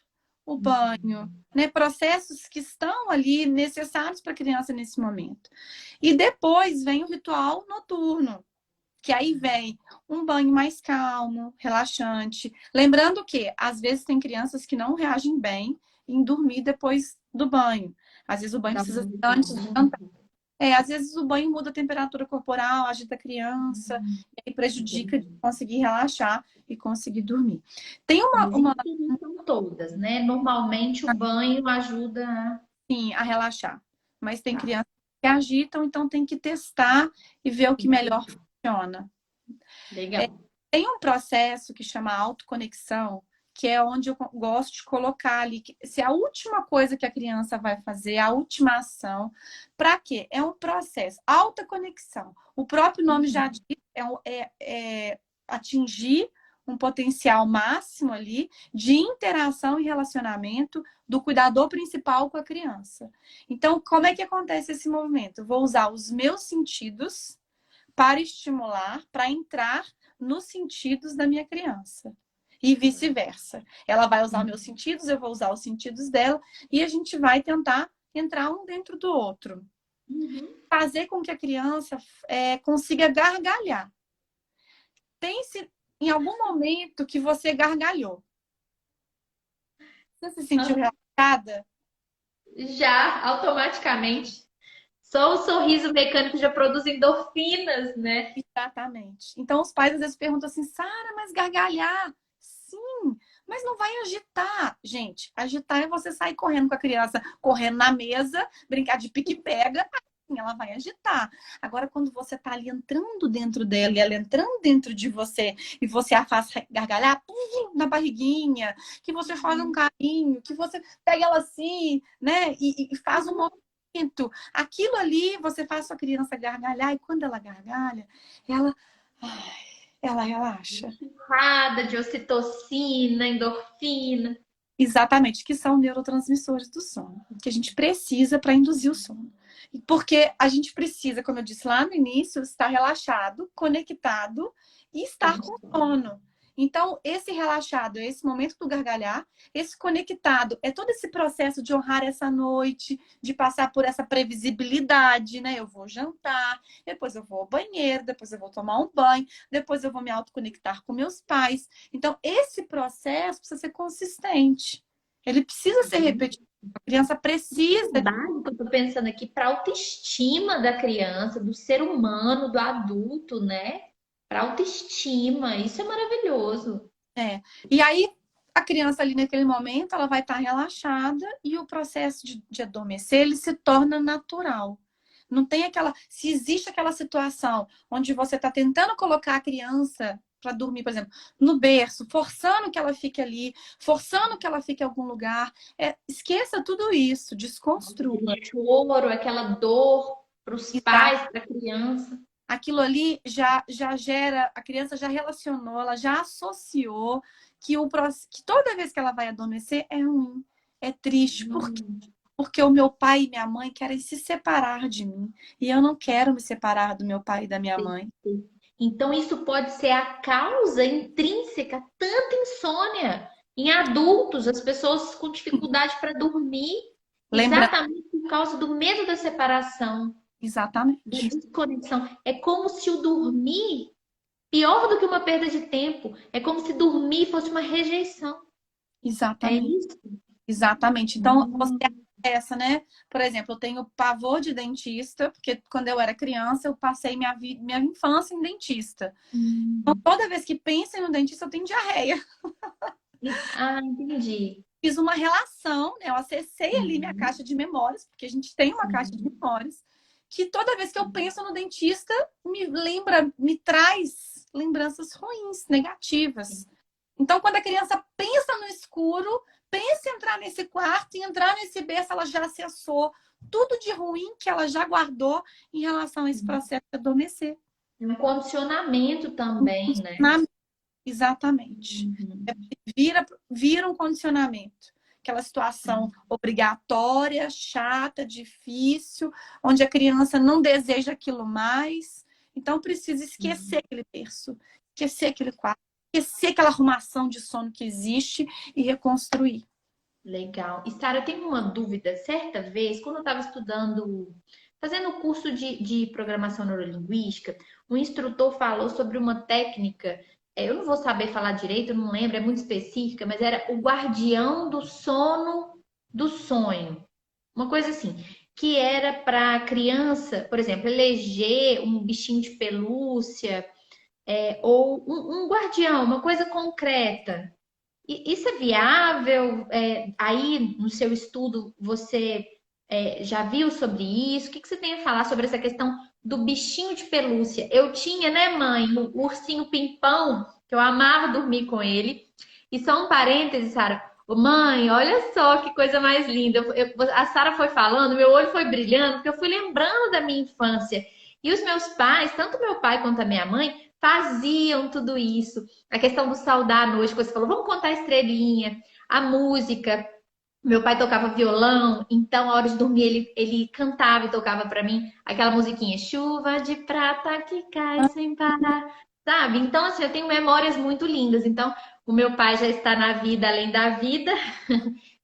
B: o banho, né? Processos que estão ali necessários para a criança nesse momento. E depois vem o ritual noturno, que aí vem um banho mais calmo, relaxante. Lembrando que, às vezes, tem crianças que não reagem bem em dormir depois do banho. Às vezes o banho precisa ser antes do jantar. Às vezes o banho muda a temperatura corporal, agita a criança, e aí prejudica de conseguir relaxar e conseguir dormir. Tem
A: Mas não são todas, né? Normalmente o banho ajuda
B: sim, a relaxar. Mas tem
A: a...
B: crianças que agitam, então tem que testar e ver o que melhor funciona.
A: Legal.
B: Tem um processo que chama autoconexão, que é onde eu gosto de colocar ali, se a última coisa que a criança vai fazer, a última ação, para quê? É um processo, alta conexão. O próprio nome já diz, é atingir um potencial máximo ali de interação e relacionamento do cuidador principal com a criança. Então, como é que acontece esse movimento? Eu vou usar os meus sentidos para estimular, para entrar nos sentidos da minha criança. E vice-versa. Ela vai usar meus sentidos, eu vou usar os sentidos dela, e a gente vai tentar entrar um dentro do outro. Fazer com que a criança consiga gargalhar. Pense em algum momento que você gargalhou. Você se sentiu relaxada?
A: Já, automaticamente. Só o sorriso mecânico já produz endorfinas, né?
B: Exatamente. Então, os pais às vezes perguntam assim, Sara, mas gargalhar? Sim, mas não vai agitar. Gente, agitar é você sair correndo com a criança, correndo na mesa, brincar de pique-pega, assim ela vai agitar. Agora, quando você tá ali entrando dentro dela e ela entrando dentro de você, e você a faz gargalhar na barriguinha, que você faz um carinho, que você pega ela assim, né, e faz um movimento. Aquilo ali, você faz sua criança gargalhar, e quando ela gargalha, ela, ela relaxa.
A: Porrada de ocitocina, endorfina.
B: Exatamente, que são neurotransmissores do sono, que a gente precisa para induzir o sono. Porque a gente precisa, como eu disse lá no início, estar relaxado, conectado e estar com sono. Então, esse relaxado, esse momento do gargalhar, esse conectado, é todo esse processo de honrar essa noite, de passar por essa previsibilidade, né? Eu vou jantar, depois eu vou ao banheiro, depois eu vou tomar um banho, depois eu vou me autoconectar com meus pais. Então, esse processo precisa ser consistente. Ele precisa ser repetido. A criança precisa.
A: Básico, eu tô pensando aqui para autoestima da criança, do ser humano, do adulto, né? Para autoestima, isso é maravilhoso.
B: E aí, a criança ali naquele momento, ela vai estar relaxada e o processo de adormecer, ele se torna natural. Não tem aquela... Se existe aquela situação onde você está tentando colocar a criança para dormir, por exemplo, no berço, forçando que ela fique ali, forçando que ela fique em algum lugar, esqueça tudo isso, desconstrua.
A: Aquele choro, aquela dor para os pais, para a criança.
B: aquilo ali já gera, a criança já relacionou, ela já associou que toda vez que ela vai adormecer é ruim, é triste,
A: Hum.
B: porque o meu pai e minha mãe querem se separar de mim. E eu não quero me separar do meu pai e da minha mãe.
A: Então, isso pode ser a causa intrínseca, tanta insônia em adultos, as pessoas com dificuldade para dormir,
B: Lembra?
A: exatamente por causa do medo da separação, da
B: Exatamente.
A: desconexão. É como se o dormir, pior do que uma perda de tempo, é como se dormir fosse uma rejeição. É
B: Exatamente.
A: isso?
B: Exatamente. Então, você
A: Hum,
B: é essa, né? Por exemplo, eu tenho pavor de dentista, porque quando eu era criança, eu passei minha infância em dentista. Então,
A: hum.
B: toda vez que penso no dentista, eu tenho diarreia.
A: Ah, entendi.
B: Fiz uma relação, né? Eu acessei ali minha
A: Uhum,
B: caixa de memórias, porque a gente tem uma caixa de
A: uhum,
B: memórias, que toda vez que eu penso no dentista, me traz lembranças ruins, negativas. Então, quando a criança pensa no escuro, pensa em entrar nesse quarto e entrar nesse berço, ela já acessou tudo de ruim que ela já guardou em relação a esse
A: uhum.
B: processo de adormecer.
A: É um condicionamento também, né?
B: Exatamente.
A: Uhum.
B: Vira um condicionamento. Aquela situação obrigatória, chata, difícil, onde a criança não deseja aquilo mais. Então, precisa esquecer aquele berço, esquecer aquele quarto, esquecer aquela arrumação de sono que existe e reconstruir.
A: Legal. E, Sara, eu tenho uma dúvida. Certa vez, quando eu estava estudando, fazendo o curso de programação neurolinguística, o instrutor falou sobre uma técnica, eu não vou saber falar direito, eu não lembro, é muito específica, mas era o guardião do sono do sonho. Uma coisa assim, que era para a criança, por exemplo, eleger um bichinho de pelúcia, ou um guardião, uma coisa concreta. Isso é viável? Aí no seu estudo você já viu sobre isso? O que você tem a falar sobre essa questão do bichinho de pelúcia? Eu tinha, né, mãe, o ursinho Pimpão, que eu amava dormir com ele. E só um parêntese, Sara. Ô, mãe, olha só que coisa mais linda. A Sara foi falando, meu olho foi brilhando, porque eu fui lembrando da minha infância. E os meus pais, tanto meu pai quanto a minha mãe, faziam tudo isso. A questão do saudar à noite, que você falou, vamos contar a estrelinha, a música. Meu pai tocava violão, então a hora de dormir ele cantava e tocava para mim aquela musiquinha, chuva de prata que cai sem parar, sabe? Então, assim, eu tenho memórias muito lindas. Então, o meu pai já está na vida além da vida,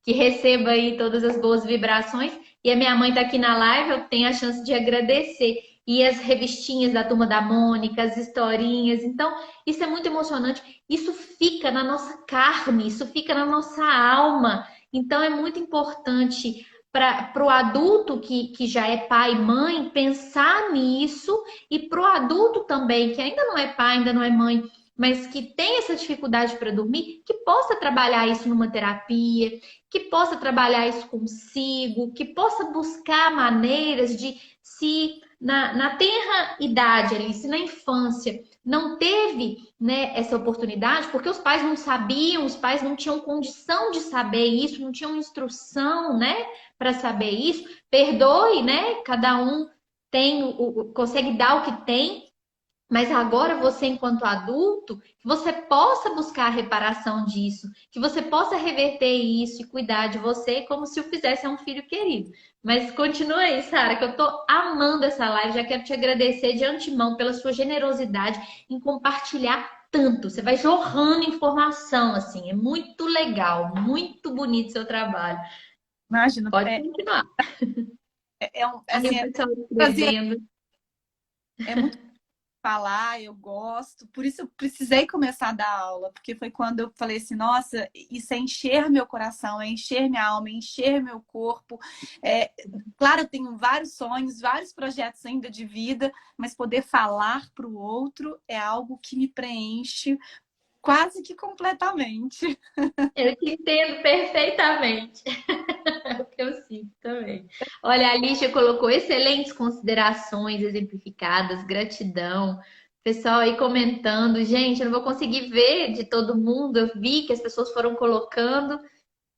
A: que receba aí todas as boas vibrações. E a minha mãe está aqui na live, eu tenho a chance de agradecer. E as revistinhas da Turma da Mônica, as historinhas. Então, isso é muito emocionante. Isso fica na nossa carne, isso fica na nossa alma. Então, é muito importante para o adulto que já é pai e mãe pensar nisso, e para o adulto também, que ainda não é pai, ainda não é mãe, mas que tem essa dificuldade para dormir, que possa trabalhar isso numa terapia, que possa trabalhar isso consigo, que possa buscar maneiras de se na tenra idade ali, se na infância não teve, né, essa oportunidade, porque os pais não sabiam, os pais não tinham condição de saber isso, não tinham instrução, né, para saber isso. Perdoe, né? Cada um consegue dar o que tem, mas agora você, enquanto adulto, que você possa buscar a reparação disso, que você possa reverter isso e cuidar de você como se o fizesse a um filho querido. Mas continua aí, Sara, que eu tô amando essa live. Já quero te agradecer de antemão pela sua generosidade em compartilhar tanto. Você vai jorrando informação, assim. É muito legal, muito bonito seu trabalho.
B: Imagina,
A: Pode continuar. Aí
B: assim,
A: o pessoal
B: prazer,
A: escrevendo.
B: é muito falar, eu gosto. Por isso eu precisei começar a dar aula, porque foi quando eu falei assim, nossa, isso é encher meu coração, é encher minha alma, é encher meu corpo. É, claro, eu tenho vários sonhos, vários projetos ainda de vida, mas poder falar para o outro é algo que me preenche quase que completamente.
A: Eu te entendo perfeitamente. É o que eu sinto também. Olha, a Alicia colocou excelentes considerações exemplificadas, gratidão. Pessoal aí comentando, gente, eu não vou conseguir ver de todo mundo, eu vi que as pessoas foram colocando,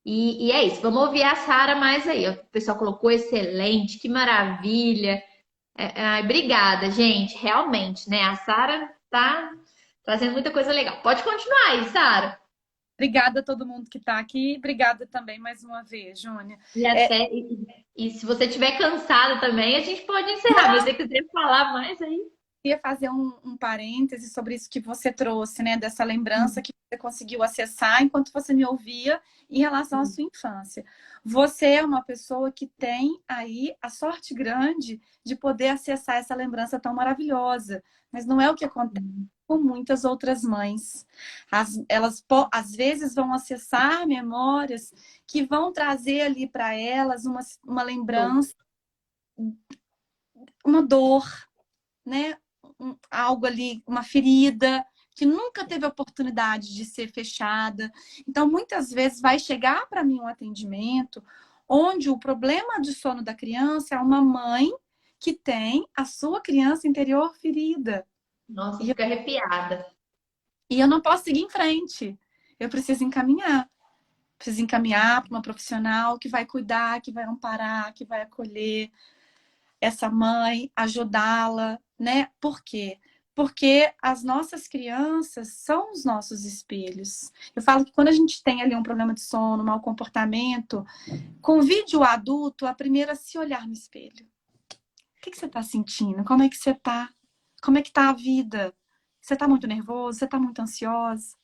A: e é isso. Vamos ouvir a Sara mais aí. Ó. O pessoal colocou excelente, que maravilha. Ai, obrigada, gente. Realmente, né? A Sara tá trazendo muita coisa legal. Pode continuar aí, Sara.
B: Obrigada a todo mundo que está aqui. Obrigada também mais uma vez, Júnia.
A: E
B: É,
A: até e se você estiver cansada também, a gente pode encerrar. Mas se você quiser falar mais aí.
B: queria fazer um parêntese sobre isso que você trouxe, né? Dessa lembrança que você conseguiu acessar enquanto você me ouvia em relação à sua infância. Você é uma pessoa que tem aí a sorte grande de poder acessar essa lembrança tão maravilhosa. Mas não é o que acontece com muitas outras mães. Elas às vezes vão acessar memórias que vão trazer ali para elas uma lembrança, uma dor, né? Algo ali, uma ferida que nunca teve oportunidade de ser fechada. Então, muitas vezes vai chegar para mim um atendimento onde o problema de sono da criança é uma mãe que tem a sua criança interior ferida.
A: Nossa,
B: E eu,
A: fica arrepiada.
B: e eu não posso seguir em frente. Eu preciso encaminhar. Preciso encaminhar para uma profissional que vai cuidar, que vai amparar, que vai acolher essa mãe, ajudá-la, né? Por quê? Porque as nossas crianças são os nossos espelhos. Eu falo que quando a gente tem ali um problema de sono, mau comportamento, convide o adulto a primeiro a se olhar no espelho. O que você está sentindo? Como é que você está? Como é que está a vida? Você está muito nervoso? Você está muito ansiosa?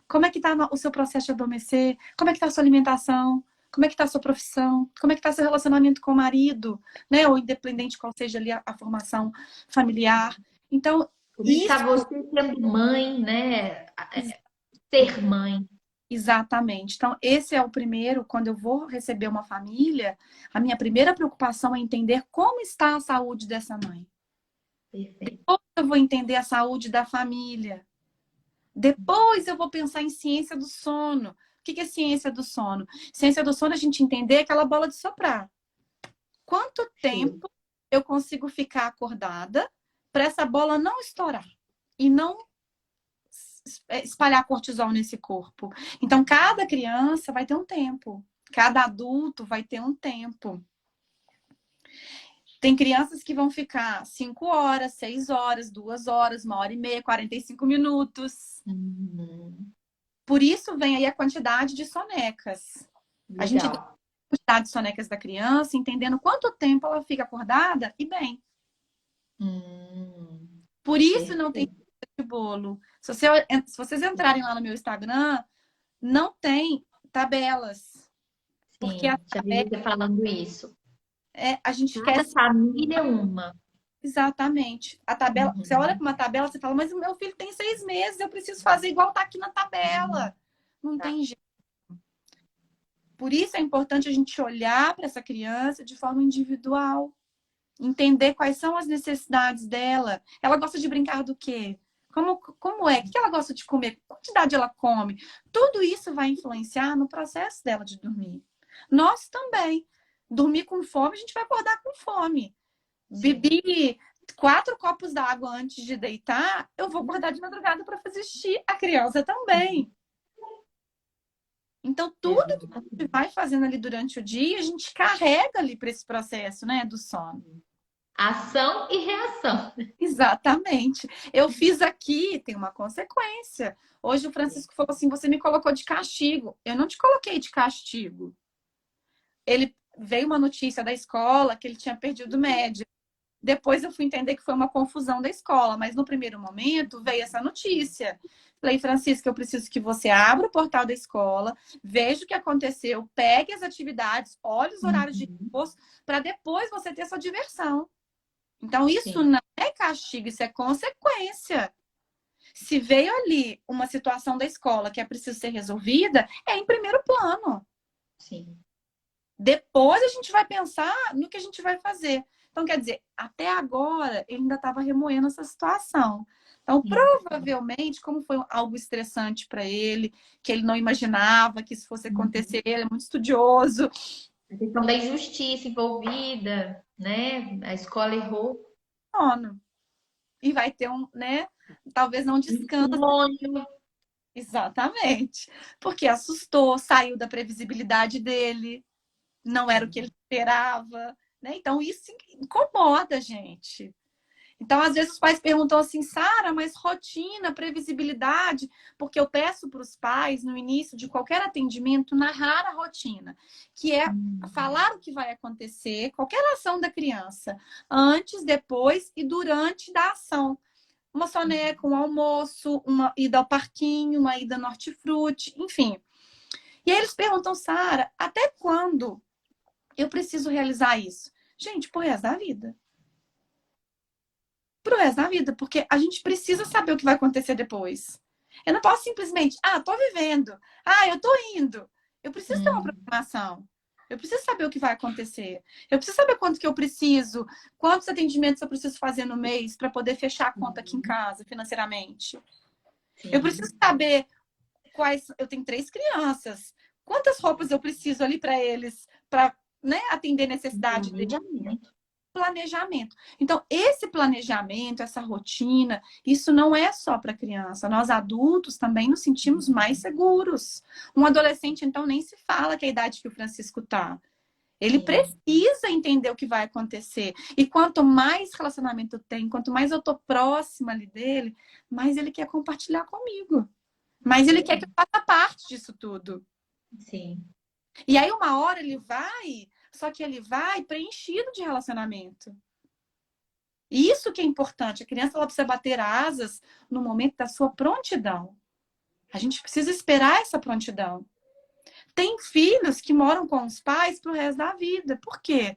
B: Como é que está o seu processo de adormecer? Como é que está a sua alimentação? Como é que está a sua profissão? Como é que está seu relacionamento com o marido? Né? Ou independente qual seja ali a formação familiar. Então,
A: Como é que
B: isso
A: tá você sendo mãe, né? Ser mãe.
B: exatamente. Então, esse é o primeiro, quando eu vou receber uma família, a minha primeira preocupação é entender como está a saúde dessa mãe.
A: Perfeito.
B: Depois eu vou entender a saúde da família. Depois eu vou pensar em ciência do sono. O que é ciência do sono? Ciência do sono é a gente entender aquela bola de soprar. Quanto
A: Show.
B: tempo eu consigo ficar acordada para essa bola não estourar e não espalhar cortisol nesse corpo? Então, cada criança vai ter um tempo. Cada adulto vai ter um tempo. Tem crianças que vão ficar 5 horas, 6 horas, 2 horas, 1h30, 45 minutos.
A: Uhum.
B: Por isso vem aí a quantidade de sonecas. A gente vê
A: Legal.
B: a quantidade de sonecas da criança, entendendo quanto tempo ela fica acordada e bem. Por isso não tem
A: Perfeito.
B: de bolo. Se vocês entrarem lá no meu Instagram, não tem tabelas. Porque
A: Sim, já vi você falando isso.
B: a gente quer
A: Cada família é uma.
B: exatamente. A tabela, você olha
A: Uhum.
B: para uma tabela, você fala, mas o meu filho tem 6 meses, eu preciso fazer igual tá aqui na tabela. Não
A: Tá.
B: tem jeito. Por isso é importante a gente olhar para essa criança de forma individual. Entender quais são as necessidades dela. Ela gosta de brincar do quê? Como é? O que ela gosta de comer? Que quantidade ela come? Tudo isso vai influenciar no processo dela de dormir. Nós também. Dormir com fome, a gente vai acordar com fome.
A: Sim.
B: Bebi 4 copos d'água antes de deitar, eu vou acordar de madrugada para fazer xixi. A criança também. Então, tudo que a gente
A: Exatamente.
B: vai fazendo ali durante o dia, a gente carrega ali para esse processo, né, do sono.
A: Ação e reação.
B: Exatamente. Eu fiz aqui, tem uma consequência. Hoje o Francisco falou assim: você me colocou de castigo. Eu não te coloquei de castigo. Ele veio uma notícia da escola que ele tinha perdido o médio. Depois eu fui entender que foi uma confusão da escola, mas no primeiro momento veio essa notícia. Falei, Francisco, eu preciso que você abra o portal da escola, veja o que aconteceu, pegue as atividades, olhe os horários de
A: Uhum.
B: reforço, para depois você ter sua diversão. Então, isso
A: Sim,
B: não é castigo, isso é consequência. Se veio ali uma situação da escola que é preciso ser resolvida, é em primeiro plano.
A: sim.
B: Depois a gente vai pensar no que a gente vai fazer. Então, quer dizer, até agora ele ainda estava remoendo essa situação. Então,
A: Sim.
B: provavelmente, como foi algo estressante para ele, que ele não imaginava que isso fosse
A: Uhum.
B: acontecer, ele é muito estudioso,
A: A questão da injustiça envolvida, né? A escola errou.
B: sono. E vai ter um, né? Talvez não descanso.
A: Insônia.
B: Exatamente. Porque assustou, saiu da previsibilidade dele, não era o que ele esperava. né? Então, isso incomoda a gente. Então, às vezes, os pais perguntam assim, Sara, mas rotina, previsibilidade, porque eu peço para os pais, no início de qualquer atendimento, narrar a rotina, que é falar o que vai acontecer, qualquer ação da criança, antes, depois e durante da ação. Uma soneca, um almoço, uma ida ao parquinho, uma ida no hortifruti, enfim. E aí eles perguntam, Sara, até quando eu preciso realizar isso? Gente, pro resto da vida. Pro resto da vida, porque a gente precisa saber o que vai acontecer depois. Eu não posso simplesmente, tô vivendo, eu tô indo. Eu preciso ter uma programação. Eu preciso saber o que vai acontecer. Eu preciso saber quanto que eu preciso, quantos atendimentos eu preciso fazer no mês para poder fechar a conta aqui em casa financeiramente. Eu preciso saber quais. Eu tenho 3 crianças. Quantas roupas eu preciso ali para eles, para, né, atender necessidade deles? Planejamento. Então, esse planejamento, essa rotina, isso não é só para criança. Nós adultos também nos sentimos mais seguros. Um adolescente, então, nem se fala que é a idade que o Francisco está. Ele precisa entender o que vai acontecer. E quanto mais relacionamento tem, quanto mais eu tô próxima ali dele, mais ele quer compartilhar comigo. Mais ele quer que eu faça parte disso tudo.
A: Sim.
B: E aí, uma hora ele vai, só que ele vai preenchido de relacionamento. Isso que é importante. A criança ela precisa bater asas no momento da sua prontidão. A gente precisa esperar essa prontidão. Tem filhos que moram com os pais pro resto da vida. Por quê?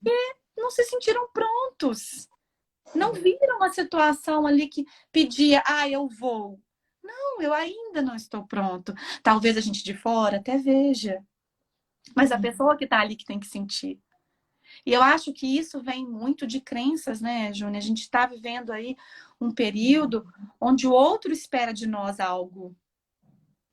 B: Porque não se sentiram prontos. Não viram a situação ali que pedia, eu vou. Não, eu ainda não estou pronto. Talvez a gente de fora até veja. Mas a pessoa que está ali que tem que sentir. E eu acho que isso vem muito de crenças, né, Júnia? A gente está vivendo aí um período onde o outro espera de nós algo.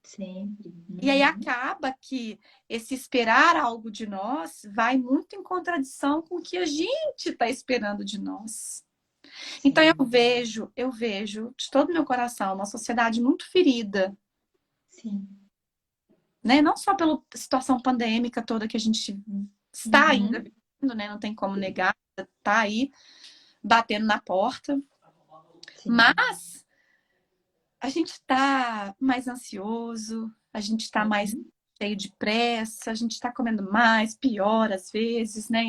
A: Sempre.
B: E aí acaba que esse esperar algo de nós vai muito em contradição com o que a gente está esperando de nós. Sim. Então eu vejo de todo o meu coração uma sociedade muito ferida.
A: Sim.
B: Né? Não só pela situação pandêmica toda que a gente está ainda vivendo, né? Não tem como negar, tá aí batendo na porta. Sim. Mas a gente está mais ansioso, a gente está mais cheio de pressa, a gente está comendo mais, pior às vezes, né?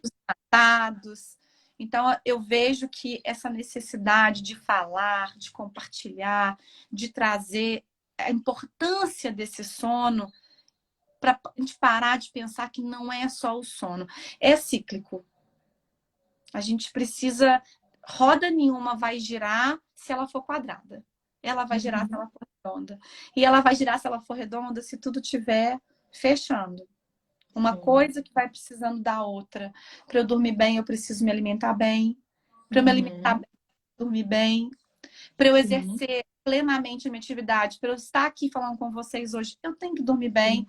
B: Os tratados. Então, eu vejo que essa necessidade de falar, de compartilhar, de trazer a importância desse sono, para a gente parar de pensar que não é só o sono, é cíclico. A gente precisa, roda nenhuma vai girar se ela for quadrada. Ela vai girar se ela for redonda. E ela vai girar se ela for redonda se tudo estiver fechando. Uma coisa que vai precisando da outra. Para eu dormir bem, eu preciso me alimentar bem. Para eu me alimentar bem, dormir bem. Para eu exercer plenamente a minha atividade, para eu estar aqui falando com vocês hoje, eu tenho que dormir bem.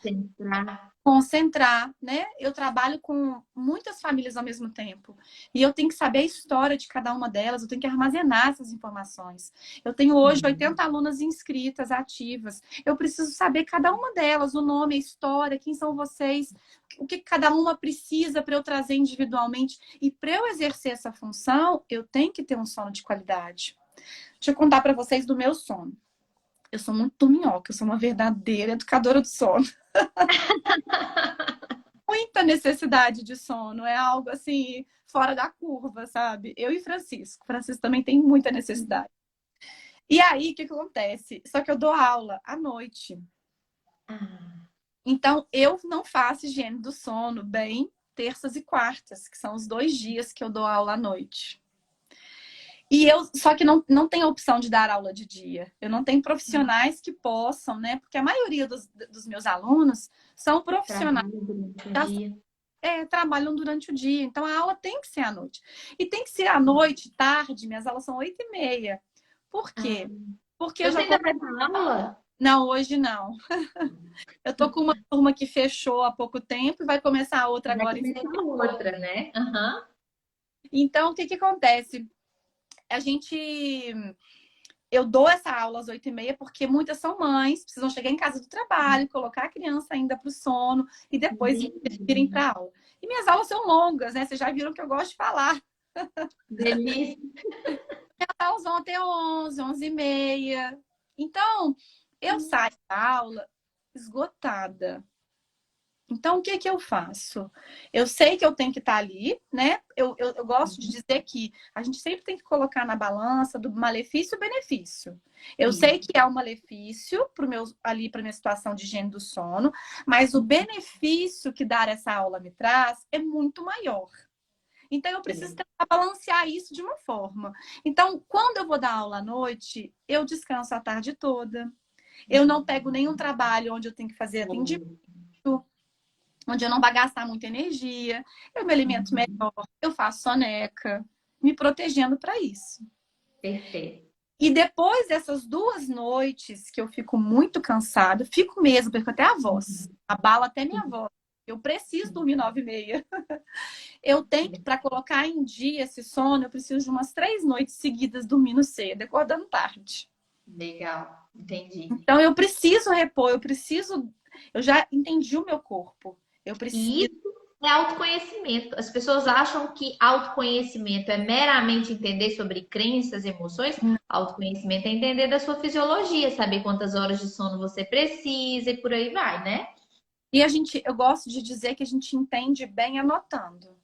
B: Concentrar, né? Eu trabalho com muitas famílias ao mesmo tempo. E eu tenho que saber a história de cada uma delas, eu tenho que armazenar essas informações. Eu tenho hoje 80 alunas inscritas, ativas. Eu preciso saber cada uma delas, o nome, a história, quem são vocês, o que cada uma precisa para eu trazer individualmente. E para eu exercer essa função, eu tenho que ter um sono de qualidade. Deixa eu contar para vocês do meu sono. Eu sou muito dorminhoca, eu sou uma verdadeira educadora do sono. Muita necessidade de sono, é algo assim, fora da curva, sabe? Eu e Francisco. Francisco também tem muita necessidade. E aí, o que acontece? Só que eu dou aula à noite. Então, eu não faço higiene do sono bem terças e quartas, que são os 2 dias que eu dou aula à noite. E eu, só que não tem a opção de dar aula de dia. Eu não tenho profissionais que possam, né? Porque a maioria dos meus alunos são profissionais que trabalham durante o dia. Então, a aula tem que ser à noite. E tem que ser à noite, tarde. Minhas aulas são 8h30. Por quê? Porque eu já...
A: ainda vai dar aula?
B: Não, hoje não. Eu tô com uma turma que fechou há pouco tempo e vai começar a outra agora.
A: Vai começar outra, né?
B: Então, o que acontece? A gente eu dou essa aula às 8h30 porque muitas são mães, precisam chegar em casa do trabalho, colocar a criança ainda para o sono e depois irem
A: Entendi.
B: para a aula. E minhas aulas são longas, né? Vocês já viram que eu gosto de falar.
A: Delícia.
B: Minhas aulas vão até 11, 11h30. Então, eu saio da aula esgotada. Então, o que que eu faço? Eu sei que eu tenho que estar ali, né? Eu gosto de dizer que a gente sempre tem que colocar na balança do malefício e benefício. Eu sei
A: Isso.
B: que é um malefício ali para minha situação de higiene do sono, mas o benefício que dar essa aula me traz é muito maior. Então, eu preciso
A: Sim.
B: tentar balancear isso de uma forma. Então, quando eu vou dar aula à noite, eu descanso a tarde toda. Eu não pego nenhum trabalho onde eu tenho que fazer atendimento, onde eu não vai gastar muita energia, eu me alimento
A: Uhum.
B: melhor, eu faço soneca, me protegendo para isso.
A: Perfeito.
B: E depois dessas 2 noites que eu fico muito cansada, fico mesmo, perco até a voz, abala até minha voz. Eu preciso dormir 9h30. Eu tenho que, para colocar em dia esse sono, eu preciso de umas 3 noites seguidas dormindo cedo, acordando tarde.
A: Legal, entendi.
B: Então eu preciso repor, eu já entendi o meu corpo. Eu
A: E
B: preciso.
A: isso é autoconhecimento. As pessoas acham que autoconhecimento é meramente entender sobre crenças, emoções. Autoconhecimento é entender da sua fisiologia, saber quantas horas de sono você precisa e por aí vai, né?
B: E eu gosto de dizer que a gente entende bem anotando.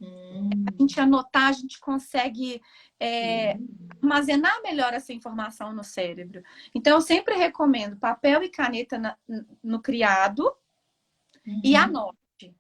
B: A
A: Hum,
B: gente anotar, a gente consegue
A: sim.
B: armazenar melhor essa informação no cérebro. Então, eu sempre recomendo papel e caneta no criado e
A: Uhum.
B: anote.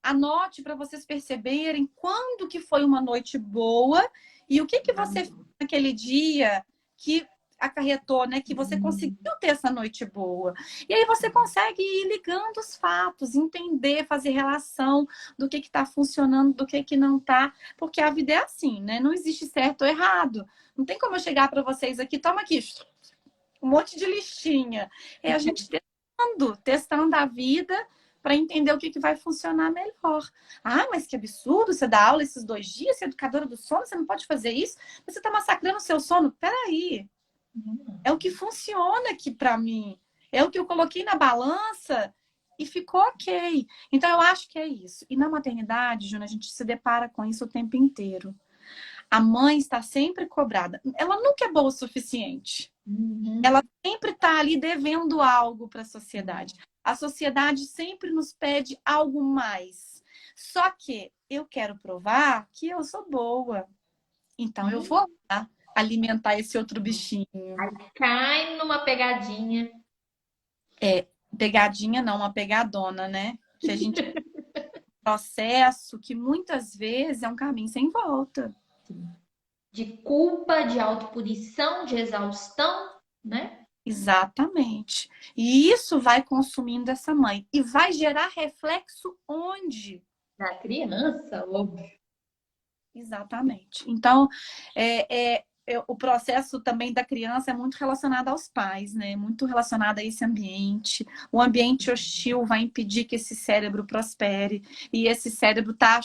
B: Anote para vocês perceberem quando que foi uma noite boa e o que que você fez naquele dia que acarretou, né? Que você conseguiu ter essa noite boa. E aí você consegue ir ligando os fatos, entender, fazer relação do que está funcionando, do que não está. Porque a vida é assim, né? Não existe certo ou errado. Não tem como eu chegar para vocês aqui, toma aqui, um monte de listinha. É a gente testando a vida para entender o que vai funcionar melhor. Ah, mas que absurdo, você dá aula esses 2 dias, você é educadora do sono, você não pode fazer isso, você está massacrando o seu sono. Peraí, é o que funciona aqui para mim. É o que eu coloquei na balança e ficou ok. Então, eu acho que é isso. E na maternidade, Júnior, a gente se depara com isso o tempo inteiro. A mãe está sempre cobrada. Ela nunca é boa o suficiente. Ela
A: Uhum.
B: sempre está ali devendo algo para a sociedade. A sociedade sempre nos pede algo mais. Só que eu quero provar que eu sou boa. Então eu
A: Uhum.
B: vou lá alimentar esse outro bichinho.
A: Aí cai numa pegadinha.
B: É, pegadinha não, uma pegadona, né? Se a gente processo que muitas vezes é um caminho sem volta.
A: De culpa, de autopunição, de exaustão, né?
B: Exatamente. E isso vai consumindo essa mãe e vai gerar reflexo onde?
A: Da criança, óbvio.
B: Exatamente. Então, o processo também da criança é muito relacionado aos pais, né? Muito relacionado a esse ambiente. O ambiente hostil vai impedir que esse cérebro prospere. E esse cérebro tá,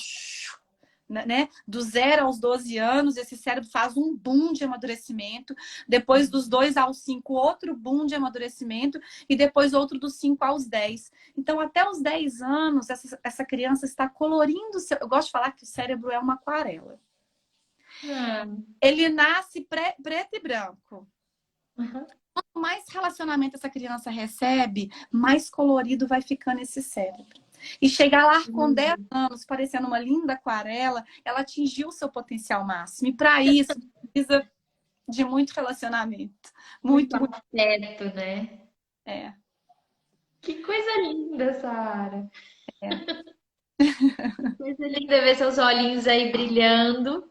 B: né? Do 0 aos 12 anos, esse cérebro faz um boom de amadurecimento. Depois dos 2 aos 5, outro boom de amadurecimento. E depois outro dos 5 aos 10. Então, até os 10 anos, essa criança está colorindo. Eu gosto de falar que o cérebro é uma aquarela.
A: Ah,
B: Ele nasce preto e branco.
A: uhum.
B: Quanto mais relacionamento essa criança recebe, mais colorido vai ficando esse cérebro. E chegar lá com 10 anos, parecendo uma linda aquarela, ela atingiu o seu potencial máximo. E para isso, precisa de muito relacionamento.
A: Muito
B: Muito, muito.
A: afeto, né?
B: É,
A: Que coisa linda, Sara.
B: é.
A: Coisa linda ver seus olhinhos aí brilhando.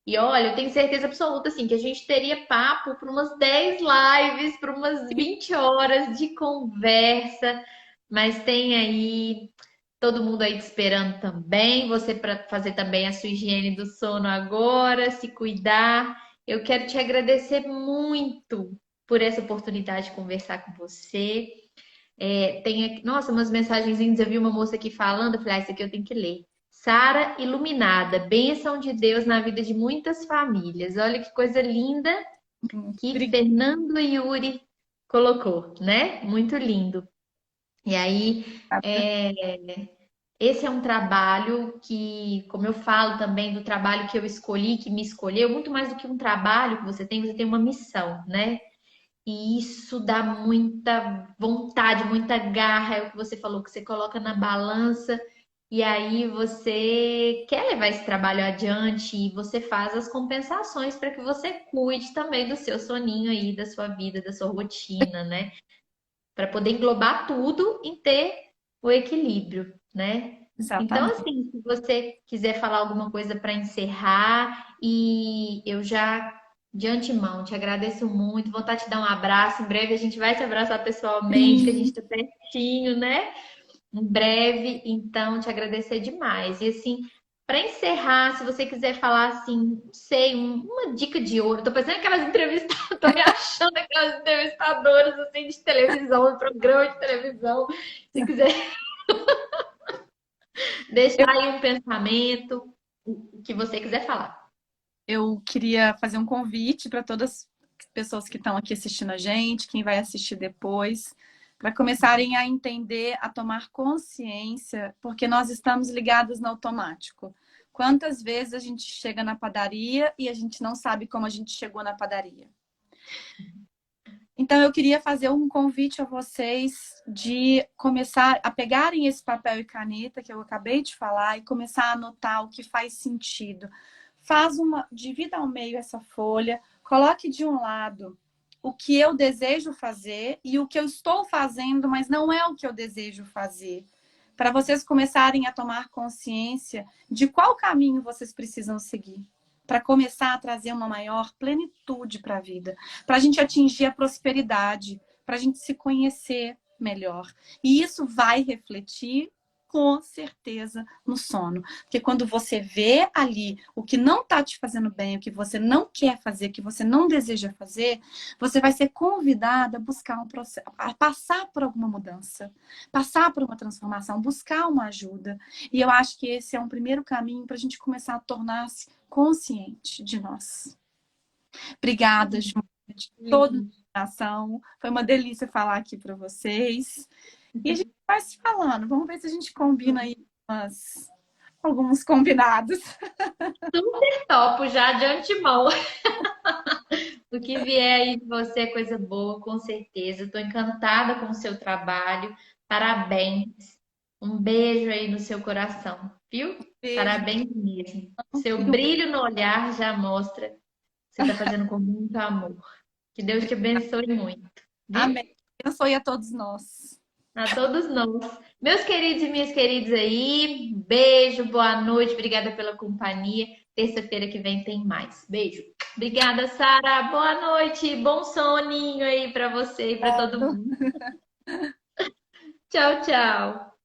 A: E olha, eu tenho certeza absoluta assim que a gente teria papo para umas 10 lives, para umas 20 horas de conversa, mas tem aí todo mundo aí te esperando também, você para fazer também a sua higiene do sono agora, se cuidar. Eu quero te agradecer muito por essa oportunidade de conversar com você. Tem aqui, nossa, umas mensagenzinhas, eu vi uma moça aqui falando, eu falei, ah, isso aqui eu tenho que ler. Sara iluminada, bênção de Deus na vida de muitas famílias. Olha que coisa linda. que Fernando Yuri colocou, né? Muito lindo. E aí,
B: Obrigada.
A: esse é um trabalho que, como eu falo também do trabalho que eu escolhi, que me escolheu, muito mais do que um trabalho que você tem uma missão, né? E isso dá muita vontade, muita garra, é o que você falou, que você coloca na balança e aí você quer levar esse trabalho adiante e você faz as compensações para que você cuide também do seu soninho aí, da sua vida, da sua rotina, né? Para poder englobar tudo e ter o equilíbrio, né? Então,
B: Exatamente.
A: assim, se você quiser falar alguma coisa para encerrar, e eu já de antemão te agradeço muito, vontade de te dar um abraço. Em breve a gente vai se abraçar pessoalmente, que a gente
B: Sim.
A: está pertinho, né? Em breve, então te agradecer demais. E assim, para encerrar, se você quiser falar assim, não sei, uma dica de ouro, tô pensando aquelas entrevistas, tô me achando aquelas entrevistadoras assim de televisão, de programa de televisão. Se quiser deixar aí um pensamento, o que você quiser falar.
B: Eu queria fazer um convite para todas as pessoas que estão aqui assistindo a gente, quem vai assistir depois, para começarem a entender, a tomar consciência, porque nós estamos ligados no automático. Quantas vezes a gente chega na padaria e a gente não sabe como a gente chegou na padaria? Então, eu queria fazer um convite a vocês de começar a pegarem esse papel e caneta que eu acabei de falar e começar a anotar o que faz sentido. Divida ao meio essa folha, coloque de um lado o que eu desejo fazer e o que eu estou fazendo, mas não é o que eu desejo fazer. Para vocês começarem a tomar consciência de qual caminho vocês precisam seguir para começar a trazer uma maior plenitude para a vida, para a gente atingir a prosperidade, para a gente se conhecer melhor. E isso vai refletir com certeza no sono. Porque quando você vê ali o que não está te fazendo bem, o que você não quer fazer, o que você não deseja fazer, você vai ser convidada a buscar um processo, a passar por alguma mudança, passar por uma transformação, buscar uma ajuda. E eu acho que esse é um primeiro caminho para a gente começar a tornar-se consciente de nós. Obrigada, Ju, de toda a ação. Foi uma delícia falar aqui para vocês. E a gente vai se falando. Vamos ver se a gente combina aí alguns combinados.
A: Super topo já de antemão. O que vier aí de você é coisa boa, com certeza. Estou encantada com o seu trabalho. Parabéns. Um beijo aí no seu coração, viu?
B: Beijo.
A: Parabéns mesmo. Seu brilho no olhar já mostra que você está fazendo com muito amor. Que Deus te abençoe muito, viu?
B: Amém. Abençoe a todos nós.
A: A todos nós. Meus queridos e minhas queridas aí, beijo, boa noite, obrigada pela companhia. Terça-feira que vem tem mais. Beijo. Obrigada, Sara. Boa noite, bom soninho aí para você e para todo mundo. Tchau, tchau.